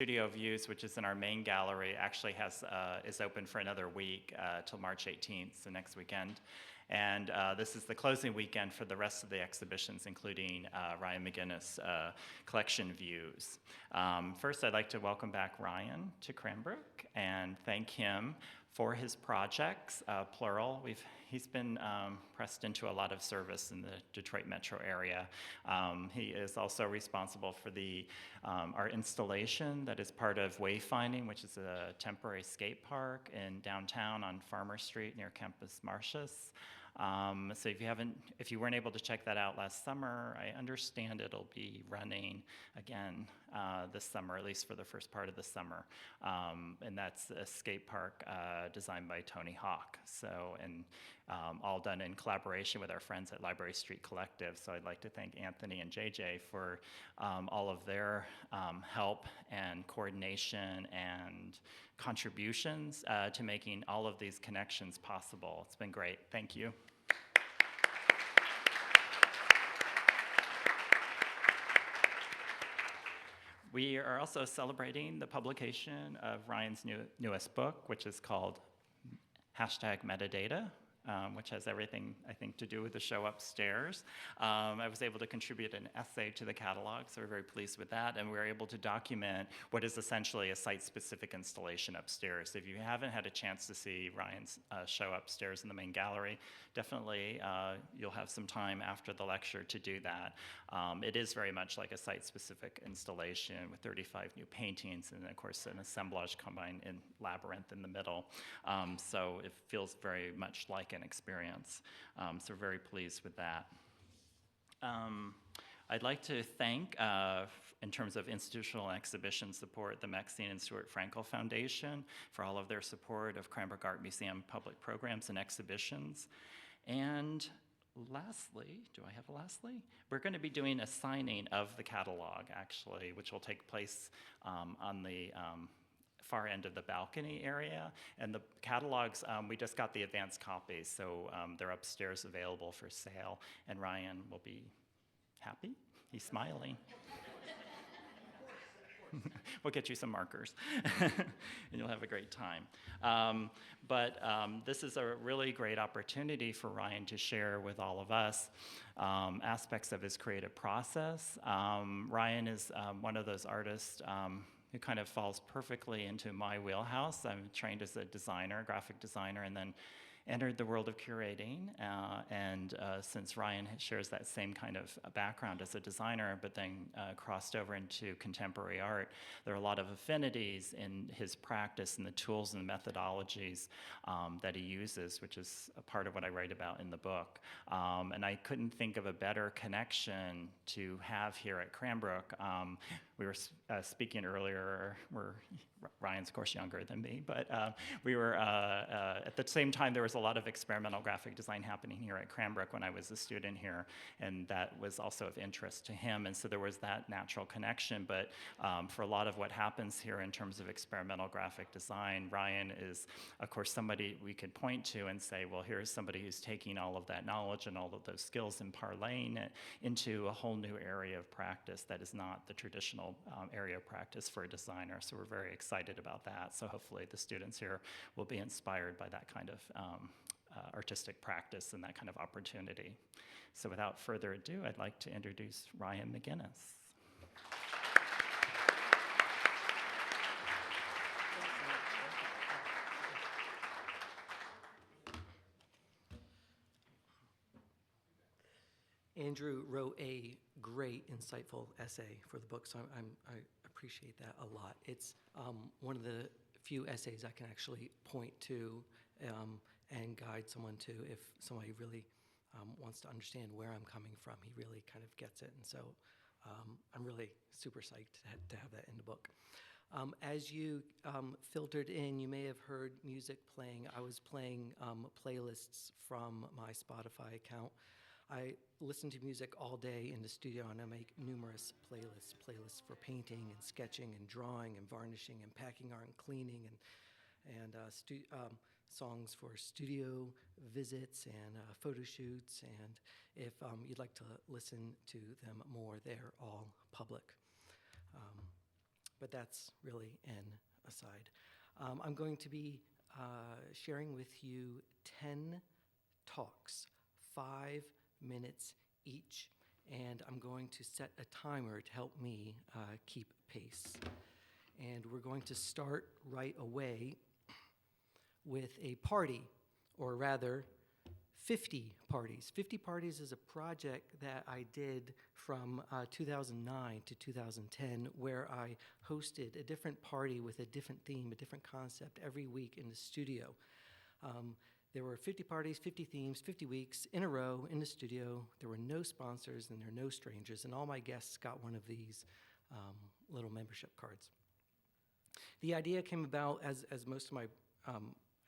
Studio Views, which is in our main gallery, actually is open for another week till March 18th, so next weekend. And this is the closing weekend for the rest of the exhibitions, including Ryan McGinnis collection views. First, I'd like to welcome back Ryan to Cranbrook and thank him for his projects, plural. He's been pressed into a lot of service in the Detroit metro area. He is also responsible for our installation that is part of Wayfinding, which is a temporary skate park in downtown on Farmer Street near Campus Martius. So if you weren't able to check that out last summer, I understand it'll be running again this summer, at least for the first part of the summer. And that's a skate park designed by Tony Hawk. So, and all done in collaboration with our friends at Library Street Collective. So I'd like to thank Anthony and JJ for all of their help and coordination and contributions to making all of these connections possible. It's been great. Thank you. We are also celebrating the publication of Ryan's newest book, which is called #Metadata, which has everything, I think, to do with the show upstairs. I was able to contribute an essay to the catalog, so we're very pleased with that, and we were able to document what is essentially a site-specific installation upstairs. If you haven't had a chance to see Ryan's show upstairs in the main gallery, definitely you'll have some time after the lecture to do that. It is very much like a site-specific installation with 35 new paintings and, of course, an assemblage combined in Labyrinth in the middle. So it feels very much like an experience. So we're very pleased with that. I'd like to thank, in terms of institutional and exhibition support, the Maxine and Stuart Frankel Foundation for all of their support of Cranbrook Art Museum public programs and exhibitions. And lastly, do I have a lastly? We're going to be doing a signing of the catalog, actually, which will take place on the far end of the balcony area. And the catalogs, we just got the advanced copies, so they're upstairs available for sale. And Ryan will be happy. He's smiling. We'll get you some markers, and you'll have a great time. But this is a really great opportunity for Ryan to share with all of us aspects of his creative process. Ryan is one of those artists who kind of falls perfectly into my wheelhouse. I'm trained as a designer, graphic designer, and then entered the world of curating. And since Ryan shares that same kind of background as a designer, but then crossed over into contemporary art, there are a lot of affinities in his practice and the tools and the methodologies that he uses, which is a part of what I write about in the book. And I couldn't think of a better connection to have here at Cranbrook. We were speaking earlier, Ryan's of course younger than me, but we were, at the same time, there was a lot of experimental graphic design happening here at Cranbrook when I was a student here, and that was also of interest to him, and so there was that natural connection. But for a lot of what happens here in terms of experimental graphic design, Ryan is, of course, somebody we could point to and say, well, here's somebody who's taking all of that knowledge and all of those skills and parlaying it into a whole new area of practice that is not the traditional area of practice for a designer. So we're very excited about that. So hopefully the students here will be inspired by that kind of artistic practice and that kind of opportunity. So without further ado, I'd like to introduce Ryan McGinnis. Andrew wrote a great, insightful essay for the book, so I appreciate that a lot. It's one of the few essays I can actually point to and guide someone to if somebody really wants to understand where I'm coming from. He really kind of gets it, and so I'm really super psyched to have that in the book. As you filtered in, you may have heard music playing. I was playing playlists from my Spotify account. I listen to music all day in the studio, and I make numerous playlists for painting and sketching and drawing and varnishing and packing art and cleaning and songs for studio visits and photo shoots. And if you'd like to listen to them more, they're all public. but that's really an aside. I'm going to be sharing with you 10 talks, 5 minutes each, and I'm going to set a timer to help me keep pace. And we're going to start right away with a party, or rather 50 parties. 50 parties is a project that I did from 2009 to 2010, where I hosted a different party with a different theme, a different concept every week in the studio. There were 50 parties, 50 themes, 50 weeks in a row in the studio. There were no sponsors and there were no strangers, and all my guests got one of these little membership cards. The idea came about, as most of my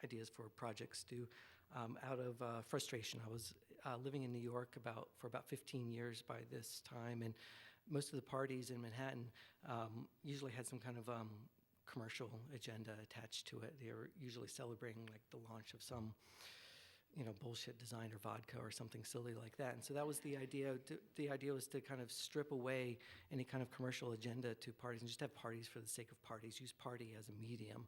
ideas for projects do, out of frustration. I was living in New York for about 15 years by this time, and most of the parties in Manhattan usually had some kind of commercial agenda attached to it. They were usually celebrating like the launch of some, bullshit designer vodka or something silly like that. And so that was the idea. The idea was to kind of strip away any kind of commercial agenda to parties and just have parties for the sake of parties. Use party as a medium.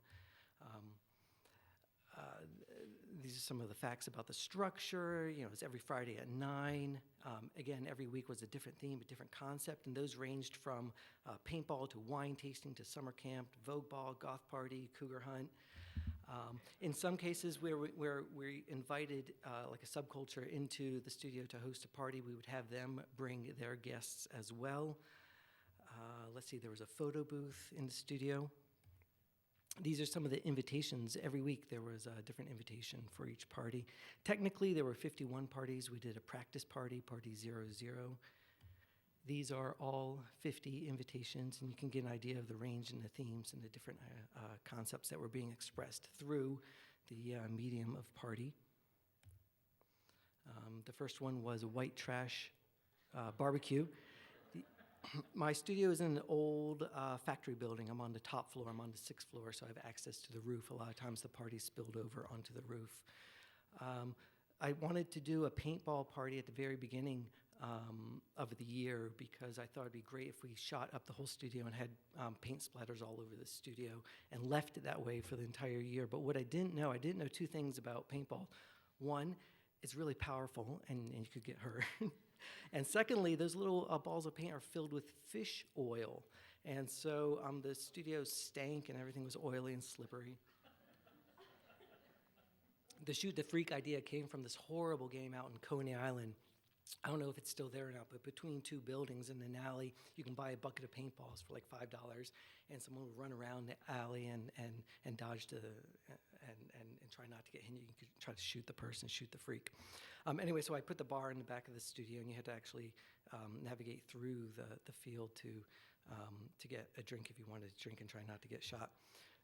These are some of the facts about the structure. It's every Friday at 9. Again, every week was a different theme, a different concept, and those ranged from paintball to wine tasting to summer camp, Vogue ball, goth party, cougar hunt. In some cases where we invited like a subculture into the studio to host a party, we would have them bring their guests as well. Let's see, there was a photo booth in the studio. These are some of the invitations. Every week there was a different invitation for each party. Technically, there were 51 parties. We did a practice party, party 00. These are all 50 invitations, and you can get an idea of the range and the themes and the different concepts that were being expressed through the medium of party. The first one was a white trash barbecue. My studio is in an old factory building. I'm on the top floor. I'm on the 6th floor, so I have access to the roof. A lot of times the party spilled over onto the roof. I wanted to do a paintball party at the very beginning of the year because I thought it'd be great if we shot up the whole studio and had paint splatters all over the studio and left it that way for the entire year. But what I didn't know 2 things about paintball. One, it's really powerful and you could get hurt. And secondly, those little balls of paint are filled with fish oil. And so the studio stank and everything was oily and slippery. The Shoot the Freak idea came from this horrible game out in Coney Island. I don't know if it's still there or not, but between 2 buildings in an alley, you can buy a bucket of paintballs for like $5, and someone would run around the alley and dodge and try not to get hit. You could try to shoot the person, shoot the freak. Anyway, so I put the bar in the back of the studio, and you had to actually navigate through the field to get a drink if you wanted to drink and try not to get shot.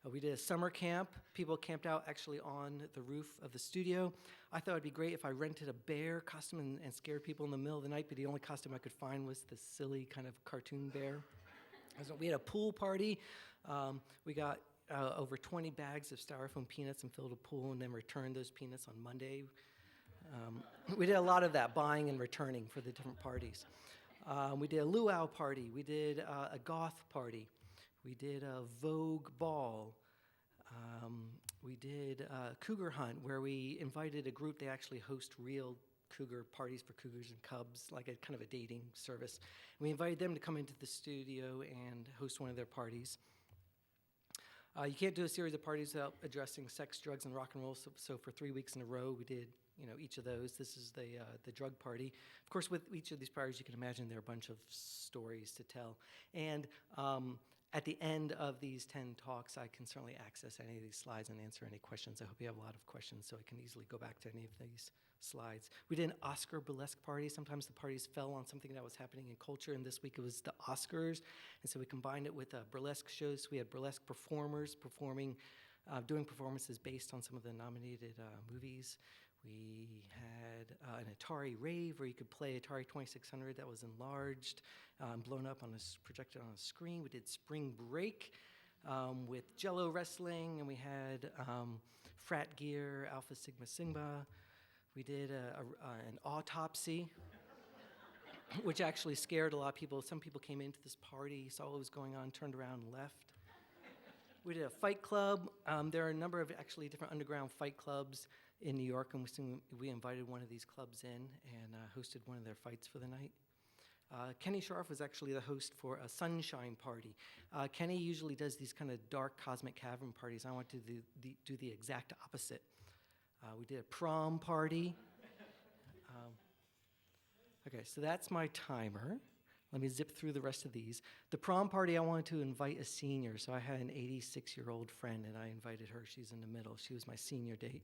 We did a summer camp. People camped out actually on the roof of the studio. I thought it'd be great if I rented a bear costume and scared people in the middle of the night, but the only costume I could find was this silly kind of cartoon bear. So we had a pool party. We got over 20 bags of styrofoam peanuts and filled a pool and then returned those peanuts on Monday. We did a lot of that, buying and returning for the different parties. We did a luau party. We did a goth party. We did a Vogue ball. We did a cougar hunt where we invited a group. They actually host real cougar parties for cougars and cubs, like a kind of a dating service. We invited them to come into the studio and host one of their parties. You can't do a series of parties without addressing sex, drugs, and rock and roll. So for 3 weeks in a row, we did each of those. This is the drug party. Of course, with each of these parties, you can imagine there are a bunch of stories to tell. And at the end of these 10 talks, I can certainly access any of these slides and answer any questions. I hope you have a lot of questions, so I can easily go back to any of these slides. We did an Oscar burlesque party. Sometimes the parties fell on something that was happening in culture, and this week it was the Oscars. And so we combined it with burlesque shows. We had burlesque performers doing performances based on some of the nominated movies. We had an Atari rave where you could play Atari 2600 that was enlarged, blown up projected on a screen. We did spring break with Jello wrestling, and we had frat gear, Alpha Sigma Sigma. We did an autopsy, which actually scared a lot of people. Some people came into this party, saw what was going on, turned around and left. We did a fight club. There are a number of actually different underground fight clubs in New York, and we invited one of these clubs in and hosted one of their fights for the night. Kenny Scharf was actually the host for a sunshine party. Kenny usually does these kind of dark cosmic cavern parties. I want to do the exact opposite. We did a prom party. Okay, so that's my timer. Let me zip through the rest of these. The prom party, I wanted to invite a senior, so I had an 86-year-old friend, and I invited her. She's in the middle. She was my senior date.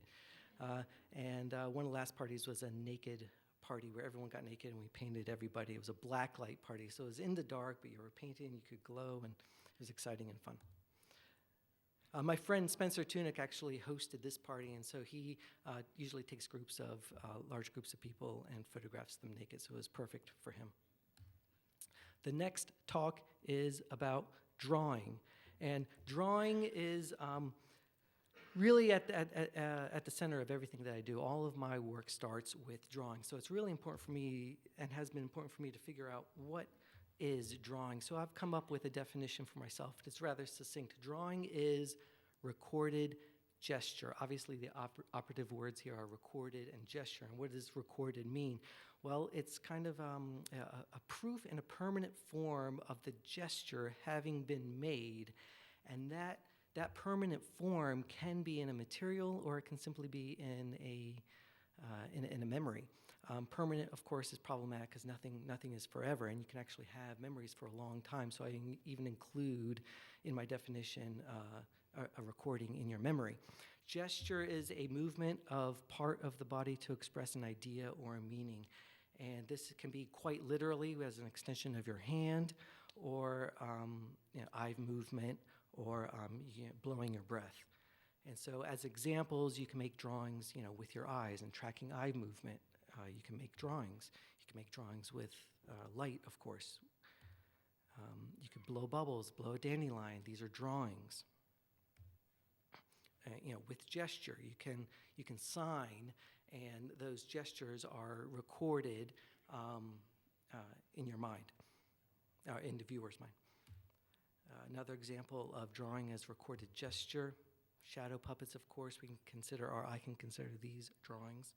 And one of the last parties was a naked party where everyone got naked, and we painted everybody. It was a black light party, so it was in the dark, but you were painting, you could glow, and it was exciting and fun. My friend Spencer Tunick actually hosted this party, and so he usually takes large groups of people and photographs them naked, so it was perfect for him. The next talk is about drawing, and drawing is really at the center of everything that I do. All of my work starts with drawing, so it's really important for me, and has been important for me, to figure out what is drawing. So I've come up with a definition for myself. It's rather succinct. Drawing is recorded gesture. Obviously, the operative words here are recorded and gesture. And what does recorded mean? Well, it's kind of a proof in a permanent form of the gesture having been made, and that permanent form can be in a material, or it can simply be in a memory. Permanent, of course, is problematic because nothing is forever, and you can actually have memories for a long time. So I even include in my definition a recording in your memory. Gesture is a movement of part of the body to express an idea or a meaning, and this can be quite literally as an extension of your hand, or eye movement, or blowing your breath. And so as examples, you can make drawings with your eyes and tracking eye movement. You can make drawings. You can make drawings with light, of course. You could blow bubbles, blow a dandelion. These are drawings. With gesture, you can sign, and those gestures are recorded in your mind, in the viewer's mind. Another example of drawing is recorded gesture. Shadow puppets, of course, we can consider, or I can consider these drawings.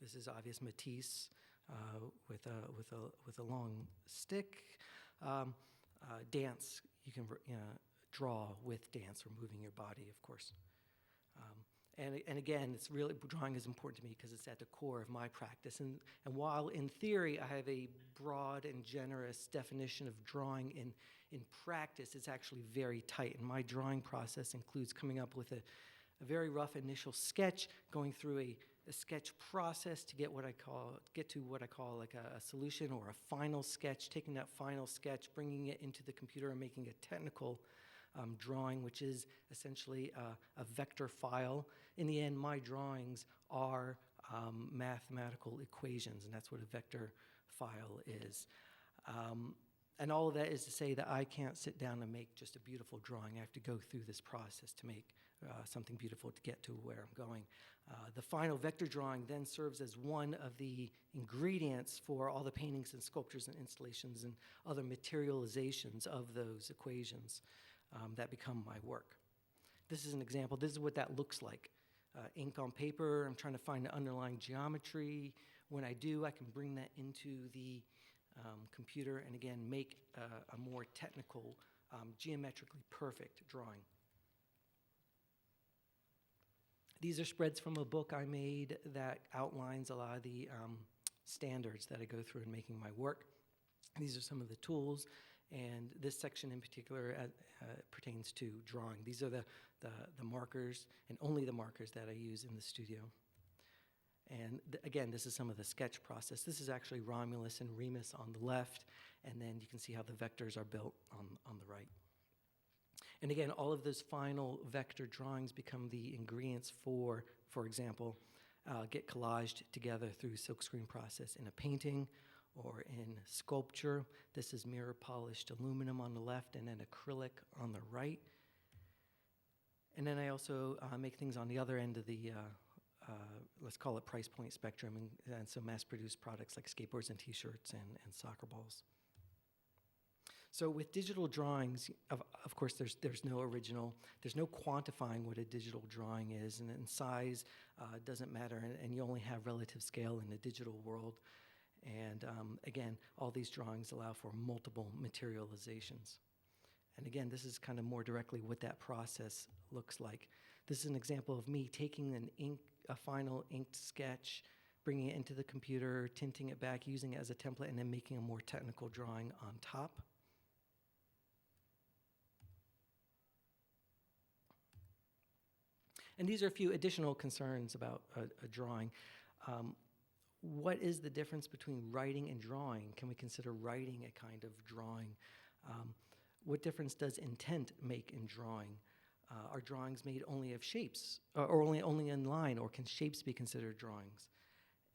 This is obvious Matisse with a long stick. Dance, you can draw with dance or moving your body, of course. And again, it's really, drawing is important to me because it's at the core of my practice. And while in theory I have a broad and generous definition of drawing, in practice it's actually very tight. And my drawing process includes coming up with a very rough initial sketch, going through a sketch process to get to what I call like a solution or a final sketch, taking that final sketch, bringing it into the computer and making a technical drawing, which is essentially a vector file. In the end, my drawings are mathematical equations, and that's what a vector file is. And all of that is to say that I can't sit down and make just a beautiful drawing. I have to go through this process to make something beautiful to get to where I'm going. The final vector drawing then serves as one of the ingredients for all the paintings and sculptures and installations and other materializations of those equations that become my work. This is an example. This is what that looks like. Ink on paper. I'm trying to find the underlying geometry. When I do, I can bring that into the computer and again make a more technical, geometrically perfect drawing. These are spreads from a book I made that outlines a lot of the standards that I go through in making my work. These are some of the tools, and this section in particular pertains to drawing. These are the markers, and only the markers that I use in the studio. And again, this is some of the sketch process. This is actually Romulus and Remus on the left, and then you can see how the vectors are built on the right. And again, all of those final vector drawings become the ingredients for example, get collaged together through silkscreen process in a painting or in sculpture. This is mirror polished aluminum on the left and then acrylic on the right. And then I also make things on the other end of the let's call it price point spectrum, and some mass-produced products like skateboards and t-shirts and soccer balls. So with digital drawings, of course, there's no original, there's no quantifying what a digital drawing is, and size doesn't matter, and you only have relative scale in the digital world. And again, all these drawings allow for multiple materializations. And again, this is kind of more directly what that process looks like. This is an example of me taking a final inked sketch, bringing it into the computer, tinting it back, using it as a template, and then making a more technical drawing on top. And these are a few additional concerns about a drawing. What is the difference between writing and drawing? Can we consider writing a kind of drawing? What difference does intent make in drawing? Are drawings made only of shapes, or only in line, or can shapes be considered drawings?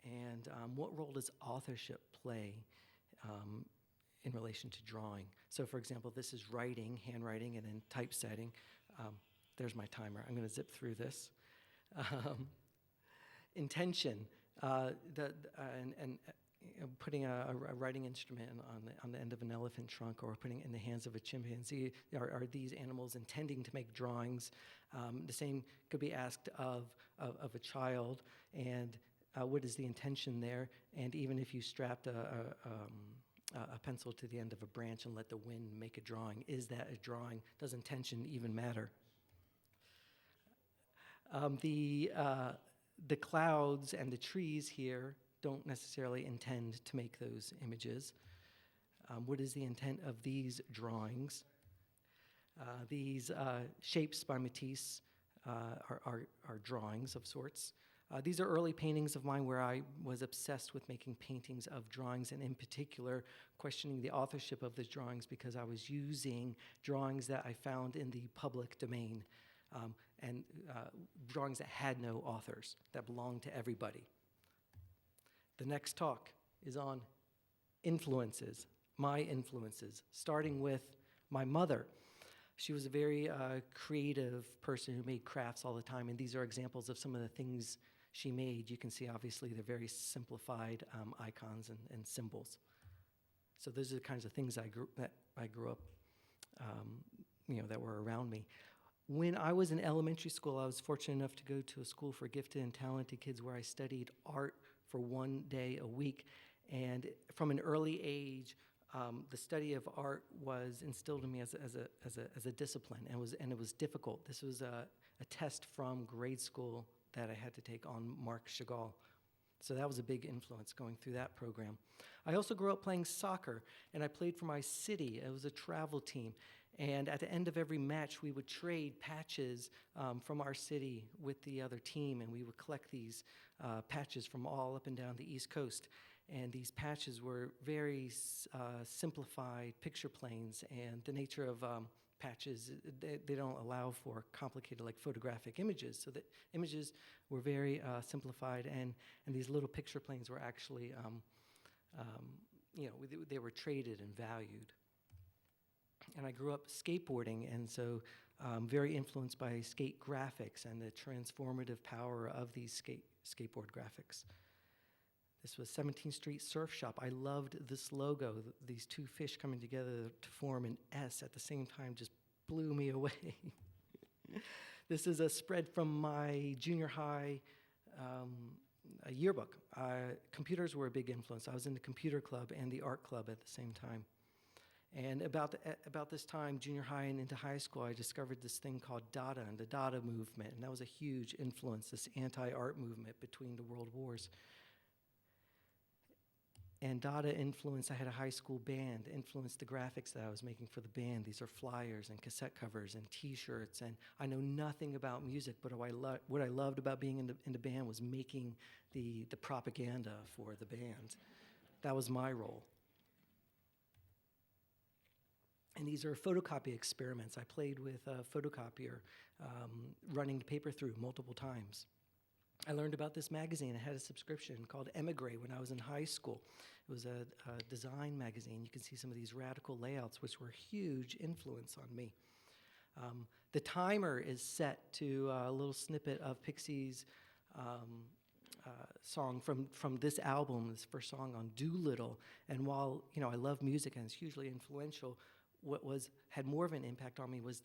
And what role does authorship play in relation to drawing? So for example, this is writing, handwriting, and then typesetting. There's my timer. I'm going to zip through this. Intention, putting a writing instrument on the end of an elephant trunk, or putting it in the hands of a chimpanzee. Are these animals intending to make drawings? The same could be asked of a child, and what is the intention there? And even if you strapped a pencil to the end of a branch and let the wind make a drawing, is that a drawing? Does intention even matter? The clouds and the trees here don't necessarily intend to make those images. What is the intent of these drawings? These shapes by Matisse are drawings of sorts. These are early paintings of mine where I was obsessed with making paintings of drawings, and in particular questioning the authorship of these drawings, because I was using drawings that I found in the public domain, and drawings that had no authors, that belonged to everybody. The next talk is on influences, my influences, starting with my mother. She was a very creative person who made crafts all the time, and these are examples of some of the things she made. You can see, obviously, they're very simplified icons and symbols. So those are the kinds of things I grew up, that were around me. When I was in elementary school, I was fortunate enough to go to a school for gifted and talented kids where I studied art for 1 day a week. And from an early age, the study of art was instilled in me as a discipline, and it was difficult. This was a test from grade school that I had to take on Marc Chagall. So that was a big influence going through that program. I also grew up playing soccer, and I played for my city. It was a travel team. And at the end of every match, we would trade patches from our city with the other team, and we would collect these patches from all up and down the East Coast. And these patches were very simplified picture planes, and the nature of patches, they don't allow for complicated, like, photographic images. So the images were very simplified, and these little picture planes were actually, they were traded and valued. And I grew up skateboarding, and so very influenced by skate graphics and the transformative power of these skateboard graphics. This was 17th Street Surf Shop. I loved this logo. These two fish coming together to form an S at the same time just blew me away. This is a spread from my junior high yearbook. Computers were a big influence. I was in the computer club and the art club at the same time. And about this time, junior high and into high school, I discovered this thing called Dada and the Dada movement, and that was a huge influence, this anti-art movement between the world wars. And Dada influenced, I had a high school band, influenced the graphics that I was making for the band. These are flyers and cassette covers and T-shirts, and I know nothing about music, but what I loved about being in the band was making the propaganda for the band. That was my role. And these are photocopy experiments. I played with a photocopier, running the paper through multiple times. I learned about this magazine. I had a subscription called Emigre when I was in high school. It was a design magazine. You can see some of these radical layouts, which were a huge influence on me. The timer is set to a little snippet of Pixie's song from this album, this first song on Doolittle. And while I love music and it's hugely influential, what had more of an impact on me was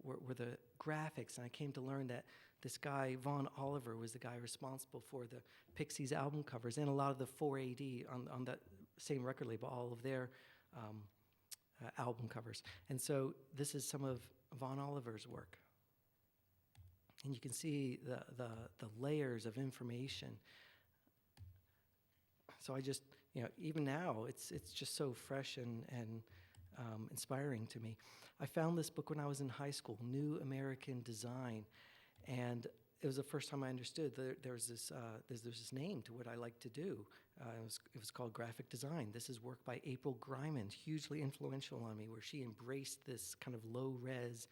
were the graphics, and I came to learn that this guy Von Oliver was the guy responsible for the Pixies album covers and a lot of the 4AD on that same record label, all of their album covers. And so this is some of Von Oliver's work, and you can see the layers of information. So I just, even now, it's just so fresh and inspiring to me. I found this book when I was in high school, New American Design, and it was the first time I understood that there's this name to what I like to do. It was called graphic design. This is work by April Greiman, hugely influential on me, where she embraced this kind of low-res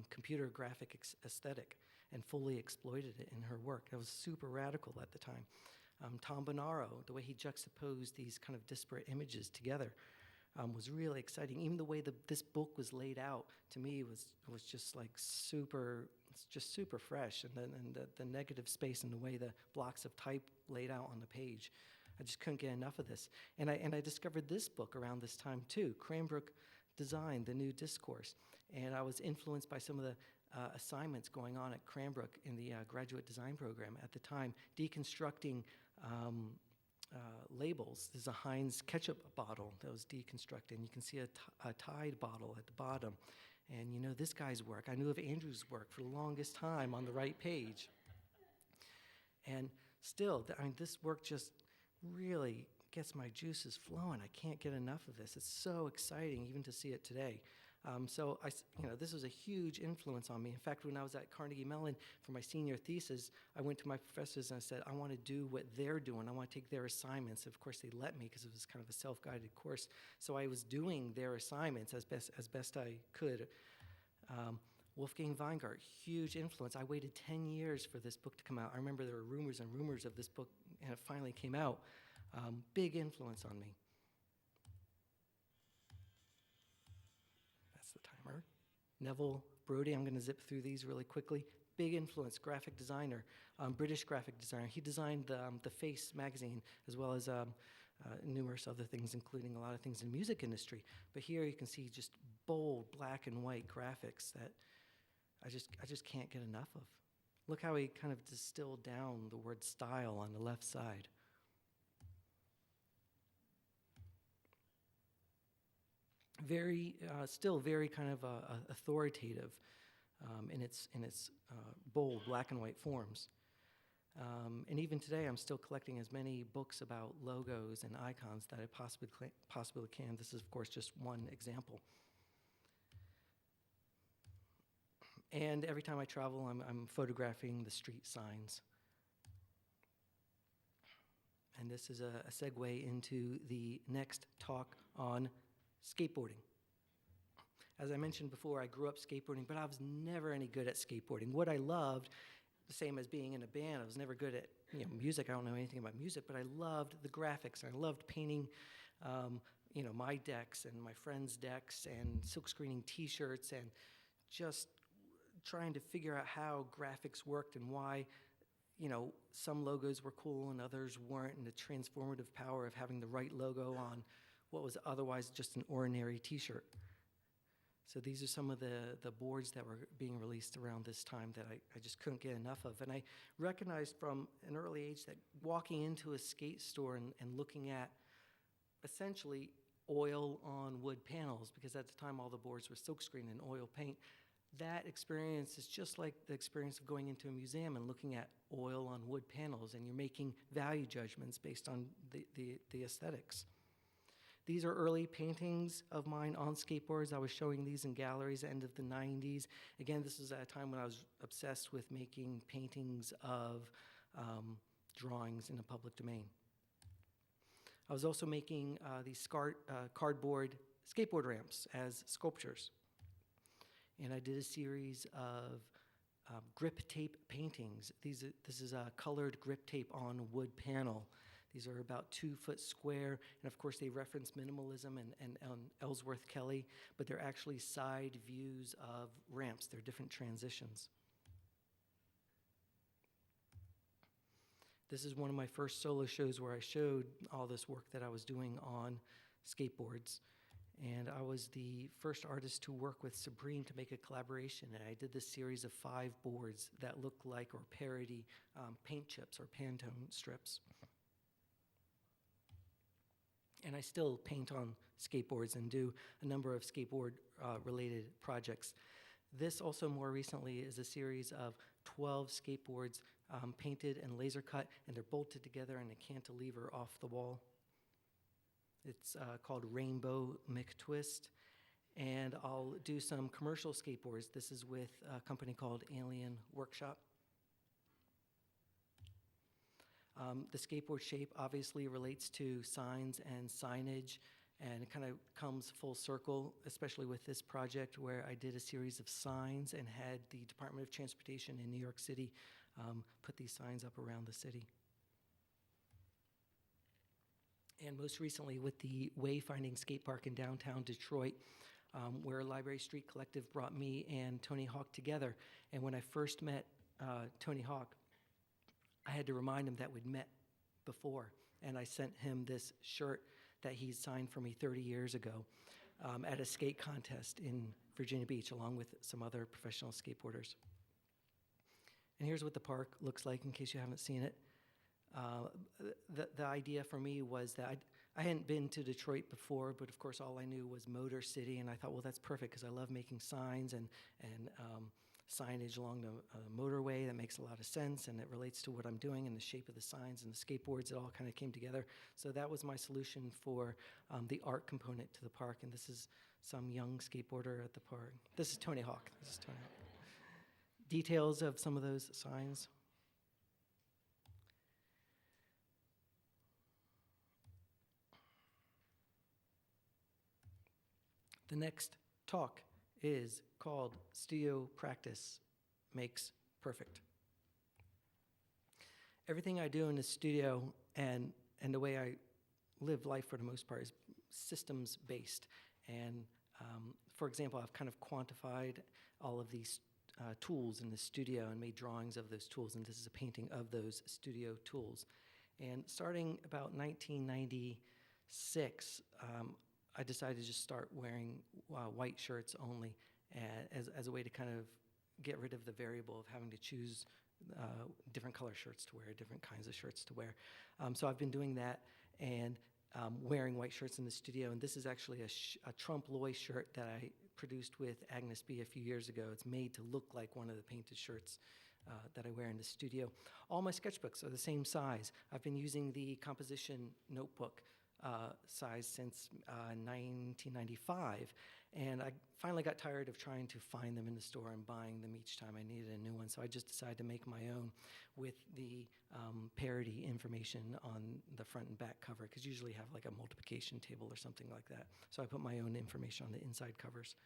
computer graphic aesthetic and fully exploited it in her work. It was super radical at the time. Tom Bonaro, the way he juxtaposed these kind of disparate images together was really exciting. Even the way this book was laid out, to me, was just like super fresh. And then the negative space and the way the blocks of type laid out on the page, I just couldn't get enough of this. And I discovered this book around this time too, Cranbrook Design, The New Discourse. And I was influenced by some of the assignments going on at Cranbrook in the graduate design program at the time, deconstructing labels. There's a Heinz ketchup bottle that was deconstructed, and you can see a Tide bottle at the bottom. And this guy's work. I knew of Andrew's work for the longest time on the right page. And still, this work just really gets my juices flowing. I can't get enough of this. It's so exciting even to see it today. So this was a huge influence on me. In fact, when I was at Carnegie Mellon for my senior thesis, I went to my professors and I said, I want to do what they're doing. I want to take their assignments. Of course, they let me because it was kind of a self-guided course. So I was doing their assignments as best I could. Wolfgang Weingart, huge influence. I waited 10 years for this book to come out. I remember there were rumors and rumors of this book, and it finally came out. Big influence on me. That's the timer. Neville Brody, I'm going to zip through these really quickly. Big influence, graphic designer, British graphic designer. He designed the Face magazine as well as numerous other things, including a lot of things in the music industry. But here you can see just bold black and white graphics that I just can't get enough of. Look how he kind of distilled down the word style on the left side. Still very kind of authoritative in its bold black and white forms. And even today, I'm still collecting as many books about logos and icons that I possibly can. This is, of course, just one example. And every time I travel, I'm photographing the street signs. And this is a segue into the next talk on skateboarding. As I mentioned before, I grew up skateboarding, but I was never any good at skateboarding. What I loved, the same as being in a band, I was never good at music. I don't know anything about music, but I loved the graphics. I loved painting my decks and my friends' decks and silkscreening T-shirts and just trying to figure out how graphics worked and why some logos were cool and others weren't, and the transformative power of having the right logo on what was otherwise just an ordinary T-shirt. So these are some of the boards that were being released around this time that I just couldn't get enough of. And I recognized from an early age that walking into a skate store and looking at essentially oil on wood panels, because at the time all the boards were silkscreen and oil paint, that experience is just like the experience of going into a museum and looking at oil on wood panels, and you're making value judgments based on the aesthetics. These are early paintings of mine on skateboards. I was showing these in galleries at the end of the 90s. Again, this was at a time when I was obsessed with making paintings of drawings in the public domain. I was also making these cardboard skateboard ramps as sculptures. And I did a series of grip tape paintings. This is a colored grip tape on wood panel. These are about 2 foot square, and of course they reference minimalism and Ellsworth Kelly, but they're actually side views of ramps. They're different transitions. This is one of my first solo shows where I showed all this work that I was doing on skateboards. And I was the first artist to work with Sabrine to make a collaboration. And I did this series of 5 boards that look like or parody paint chips or Pantone strips. And I still paint on skateboards and do a number of skateboard related projects. This also more recently is a series of 12 skateboards painted and laser cut, and they're bolted together in a cantilever off the wall. It's called Rainbow McTwist, and I'll do some commercial skateboards. This is with a company called Alien Workshop. The skateboard shape obviously relates to signs and signage, and it kind of comes full circle, especially with this project where I did a series of signs and had the Department of Transportation in New York City put these signs up around the city. And most recently with the Wayfinding Skate Park in downtown Detroit, where Library Street Collective brought me and Tony Hawk together. And when I first met Tony Hawk, I had to remind him that we'd met before, and I sent him this shirt that he signed for me 30 years ago at a skate contest in Virginia Beach, along with some other professional skateboarders. And here's what the park looks like, in case you haven't seen it. The idea for me was that I hadn't been to Detroit before, but of course all I knew was Motor City, and I thought, well, that's perfect, because I love making signs and signage along the motorway. That makes a lot of sense, and it relates to what I'm doing and the shape of the signs and the skateboards. It all kind of came together. So that was my solution for the art component to the park, and this is some young skateboarder at the park. This is Tony Hawk. This is Tony Hawk. Details of some of those signs. The next talk is called Studio Practice Makes Perfect. Everything I do in the studio and the way I live life for the most part is systems based. And for example, I've kind of quantified all of these tools in the studio and made drawings of those tools, and this is a painting of those studio tools. And starting about 1996, I decided to just start wearing white shirts only as a way to kind of get rid of the variable of having to choose different color shirts to wear, different kinds of shirts to wear. So I've been doing that and wearing white shirts in the studio. And this is actually a Trump Loy shirt that I produced with Agnes B a few years ago. It's made to look like one of the painted shirts that I wear in the studio. All my sketchbooks are the same size. I've been using the composition notebook size since 1995, and I finally got tired of trying to find them in the store and buying them each time I needed a new one, so I just decided to make my own with the parody information on the front and back cover, because usually have like a multiplication table or something like that. So I put my own information on the inside covers.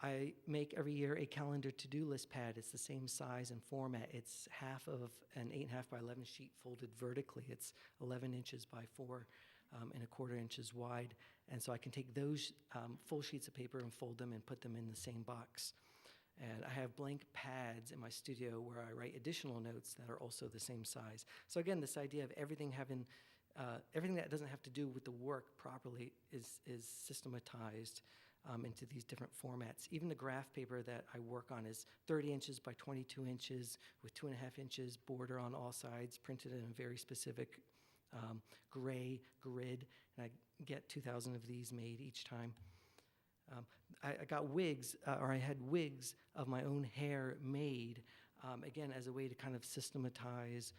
I make every year a calendar to-do list pad. It's the same size and format. It's half of an 8.5 by 11 sheet folded vertically. It's 11 inches by 4.25 inches wide. And so I can take those full sheets of paper and fold them and put them in the same box. And I have blank pads in my studio where I write additional notes that are also the same size. So again, this idea of everything having, everything that doesn't have to do with the work properly is systematized into these different formats. Even the graph paper that I work on is 30 inches by 22 inches with 2.5 inches border on all sides, printed in a very specific gray grid, and I get 2,000 of these made each time. I got wigs, or I had wigs of my own hair made, again, as a way to kind of systematize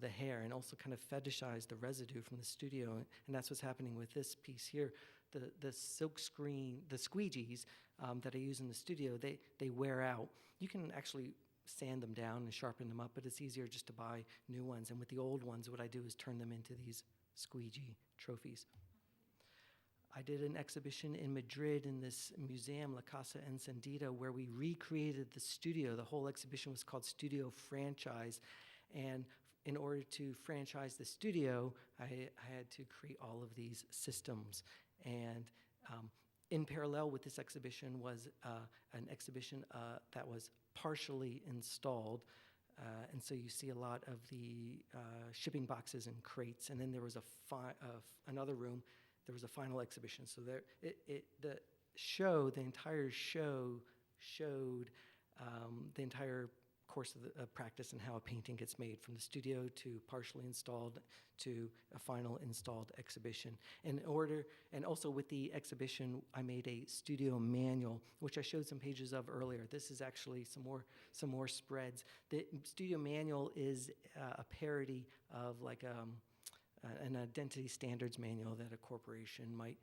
the hair and also kind of fetishize the residue from the studio. And that's what's happening with this piece here. The silk screen, the squeegees that I use in the studio, they wear out. You can actually sand them down and sharpen them up, but it's easier just to buy new ones. And with the old ones, what I do is turn them into these squeegee trophies. I did an exhibition in Madrid in this museum, La Casa Encendida, where we recreated the studio. The whole exhibition was called Studio Franchise. And in order to franchise the studio, I had to create all of these systems. And in parallel with this exhibition was an exhibition that was partially installed. And so you see a lot of the shipping boxes and crates. And then there was another room there was a final exhibition. So the entire show showed the entire course of practice and how a painting gets made, from the studio to partially installed to a final installed exhibition. And also with the exhibition, I made a studio manual, which I showed some pages of earlier. This is actually some more spreads. The studio manual is a parody of like an identity standards manual that a corporation might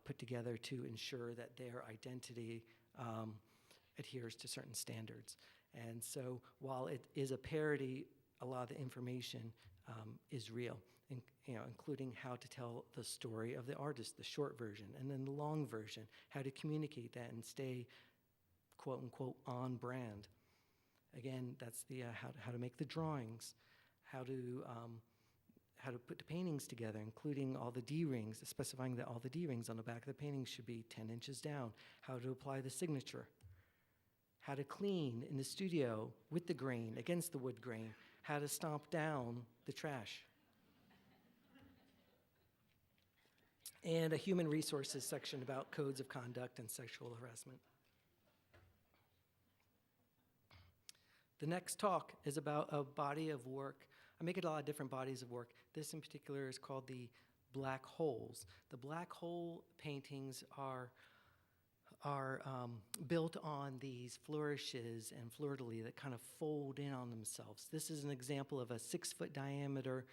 put together to ensure that their identity adheres to certain standards. And so while it is a parody, a lot of the information is real, including how to tell the story of the artist, the short version, and then the long version, how to communicate that and stay, quote unquote, on brand. Again, that's the how to make the drawings, how to put the paintings together, including all the D-rings, specifying that all the D-rings on the back of the painting should be 10 inches down, how to apply the signature, how to clean in the studio with the grain, against the wood grain, how to stomp down the trash. And a human resources section about codes of conduct and sexual harassment. The next talk is about a body of work. I make a lot of different bodies of work. This in particular is called the black holes. The black hole paintings are built on these flourishes and fleur-de-lis that kind of fold in on themselves. This is an example of a 6-foot diameter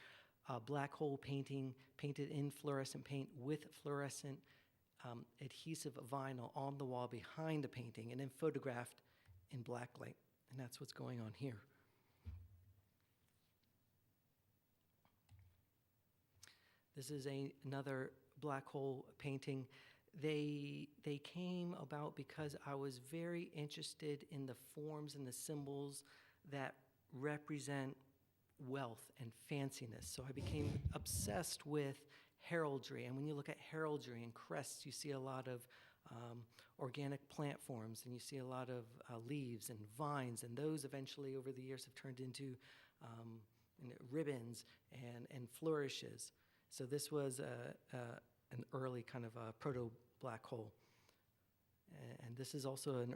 black hole painting painted in fluorescent paint with fluorescent adhesive vinyl on the wall behind the painting and then photographed in black light. And that's what's going on here. This is another black hole painting. They came about because I was very interested in the forms and the symbols that represent wealth and fanciness. So I became obsessed with heraldry. And when you look at heraldry and crests, you see a lot of organic plant forms, and you see a lot of leaves and vines, and those eventually over the years have turned into ribbons and flourishes. So this was an early kind of proto-black hole. And this is also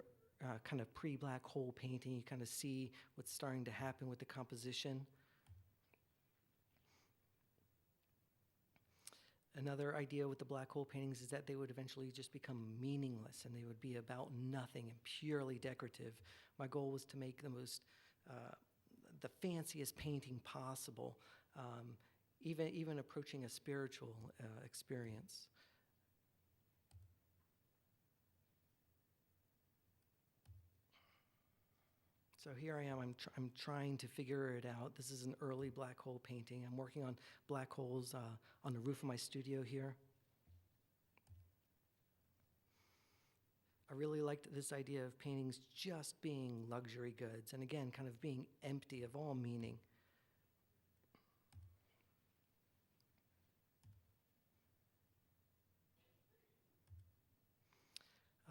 a kind of pre-black hole painting. You kind of see what's starting to happen with the composition. Another idea with the black hole paintings is that they would eventually just become meaningless, and they would be about nothing and purely decorative. My goal was to make the fanciest painting possible, even approaching a spiritual experience. So here I am, I'm trying to figure it out. This is an early black hole painting. I'm working on black holes on the roof of my studio here. I really liked this idea of paintings just being luxury goods, and again, kind of being empty of all meaning.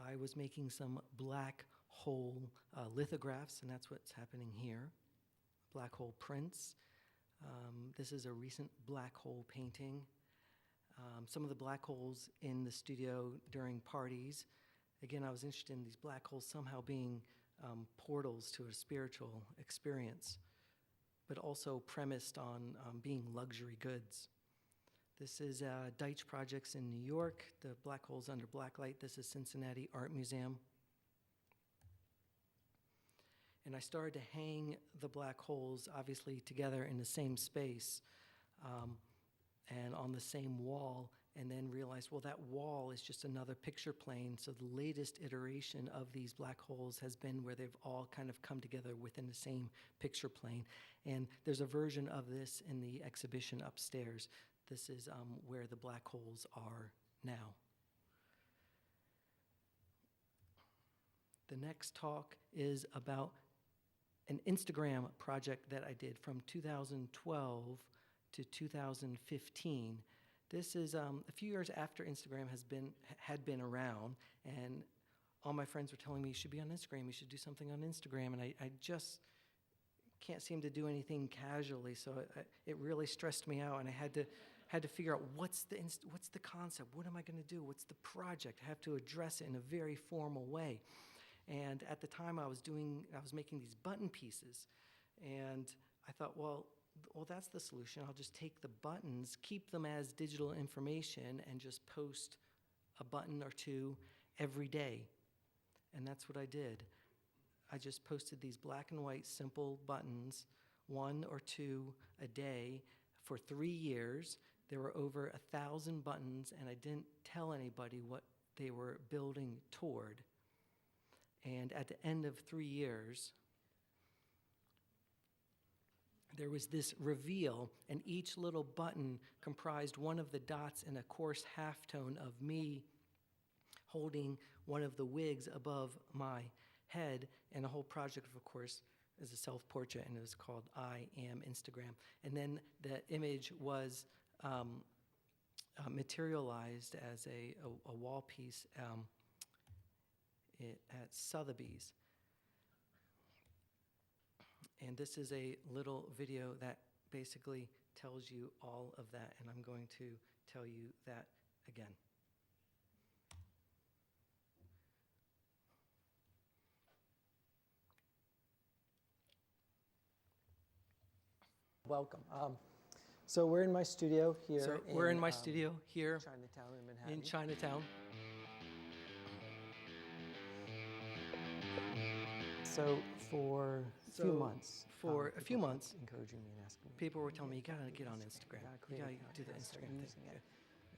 I was making some black hole lithographs, and that's what's happening here. Black hole prints. This is a recent black hole painting. Some of the black holes in the studio during parties. Again, I was interested in these black holes somehow being portals to a spiritual experience, but also premised on being luxury goods. This is Deitch Projects in New York, the black holes under blacklight. This is Cincinnati Art Museum. And I started to hang the black holes, obviously, together in the same space and on the same wall, and then realized, well, that wall is just another picture plane. So the latest iteration of these black holes has been where they've all kind of come together within the same picture plane. And there's a version of this in the exhibition upstairs. This is where the black holes are now. The next talk is about an Instagram project that I did from 2012 to 2015. This is a few years after Instagram had been around, and all my friends were telling me, you should be on Instagram, you should do something on Instagram, and I just can't seem to do anything casually, so it really stressed me out, and I had to figure out what's the concept, what am I going to do, what's the project. I have to address it in a very formal way. And at the time I was making these button pieces, and I thought, well, that's the solution. I'll just take the buttons, keep them as digital information, and just post a button or two every day. And that's what I did. I just posted these black and white simple buttons, 1 or 2 a day for 3 years. There were over 1,000 buttons, and I didn't tell anybody what they were building toward. And at the end of 3 years, there was this reveal, and each little button comprised one of the dots in a coarse halftone of me holding one of the wigs above my head. And the whole project, of course, is a self-portrait, and it was called I Am Instagram. And then the image was materialized as a wall piece at Sotheby's. And this is a little video that basically tells you all of that, and I'm going to tell you that again. Welcome. So we're in my studio here. So we're in my studio here Chinatown in Manhattan. in Chinatown. So for a few months, people kept encouraging me and asking me, People were telling me, you gotta get on Instagram. You gotta do the start Instagram using thing. it.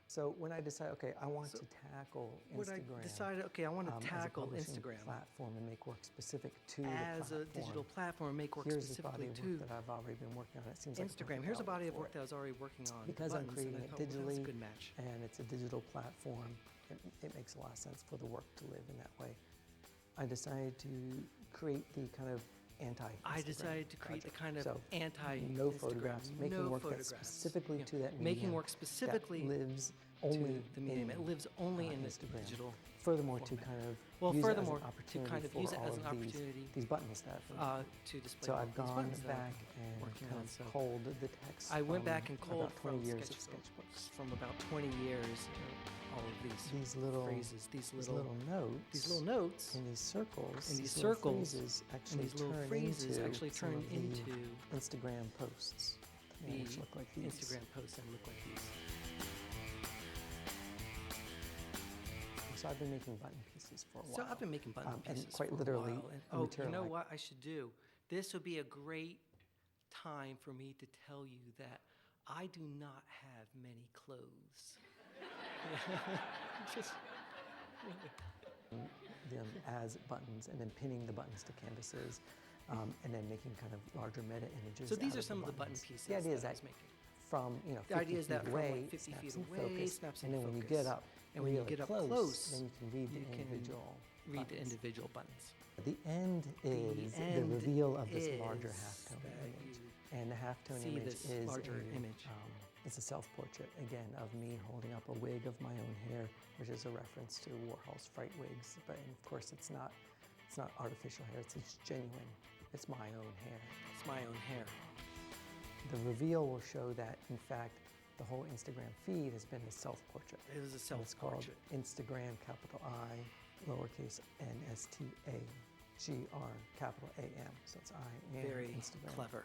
So when I decided, okay, I want to tackle When I Instagram. decided, okay, I want to as a tackle publishing Instagram platform and make work specific to as the a digital platform, make work Here's a specifically body of to work that I've already been working on. It seems like a Instagram. perfect Here's a body outlet of work for that I was already working on. Because I'm buttons, creating and I it thought, well, that's a digitally, good match. and it's a digital platform, it makes a lot of sense for the work to live in that way. I decided to create the kind of I decided to create the kind of So, anti-Instagram. no photographs, making work that's specifically to that medium. Making work specifically that lives to only the medium. in, It lives only in this Instagram. digital. Furthermore, to format. kind of Well, use furthermore, it as an to opportunity kind of for use it all as of an opportunity these buttons that to display so all I've these gone buttons that I've back been and working kind on. of So culled the text. I went from back and culled about 20 from years of sketchbooks sketchbooks. from about 20 years, all of These little phrases, these little notes, notes, and these circles, and these little circles, phrases and actually these little turn phrases into actually some turn of the into Instagram posts, the which look like these. Instagram posts that look like these. So I've been making button pieces for a while. So I've been making button and pieces quite for literally, a while. And, the oh, you material know I- what I should do? This would be a great time for me to tell you that I do not have many clothes. Just them as buttons and then pinning the buttons to canvases and then making kind of larger meta images. so these out are of some of the button buttons. pieces The idea is that I that was making. from, you know, The 50 idea is feet that from away, like 50 snaps feet in away, focus, snaps in and then when you focus. get up And when you really get up close, close, then you can read you the can individual read the buttons. individual buttons. The end is the end reveal of this is larger halftone that image. you And the halftone see image this is larger image. it's a self-portrait, again, of me holding up a wig of my own hair, which is a reference to Warhol's Fright wigs. But of course, it's not artificial hair, it's genuine. It's my own hair. It's my own hair. The reveal will show that, in fact, the whole Instagram feed has been a self-portrait. It was a And it's called self-portrait. Instagram, capital I, lowercase NSTAGR, capital AM. So it's I am Very Instagram. clever.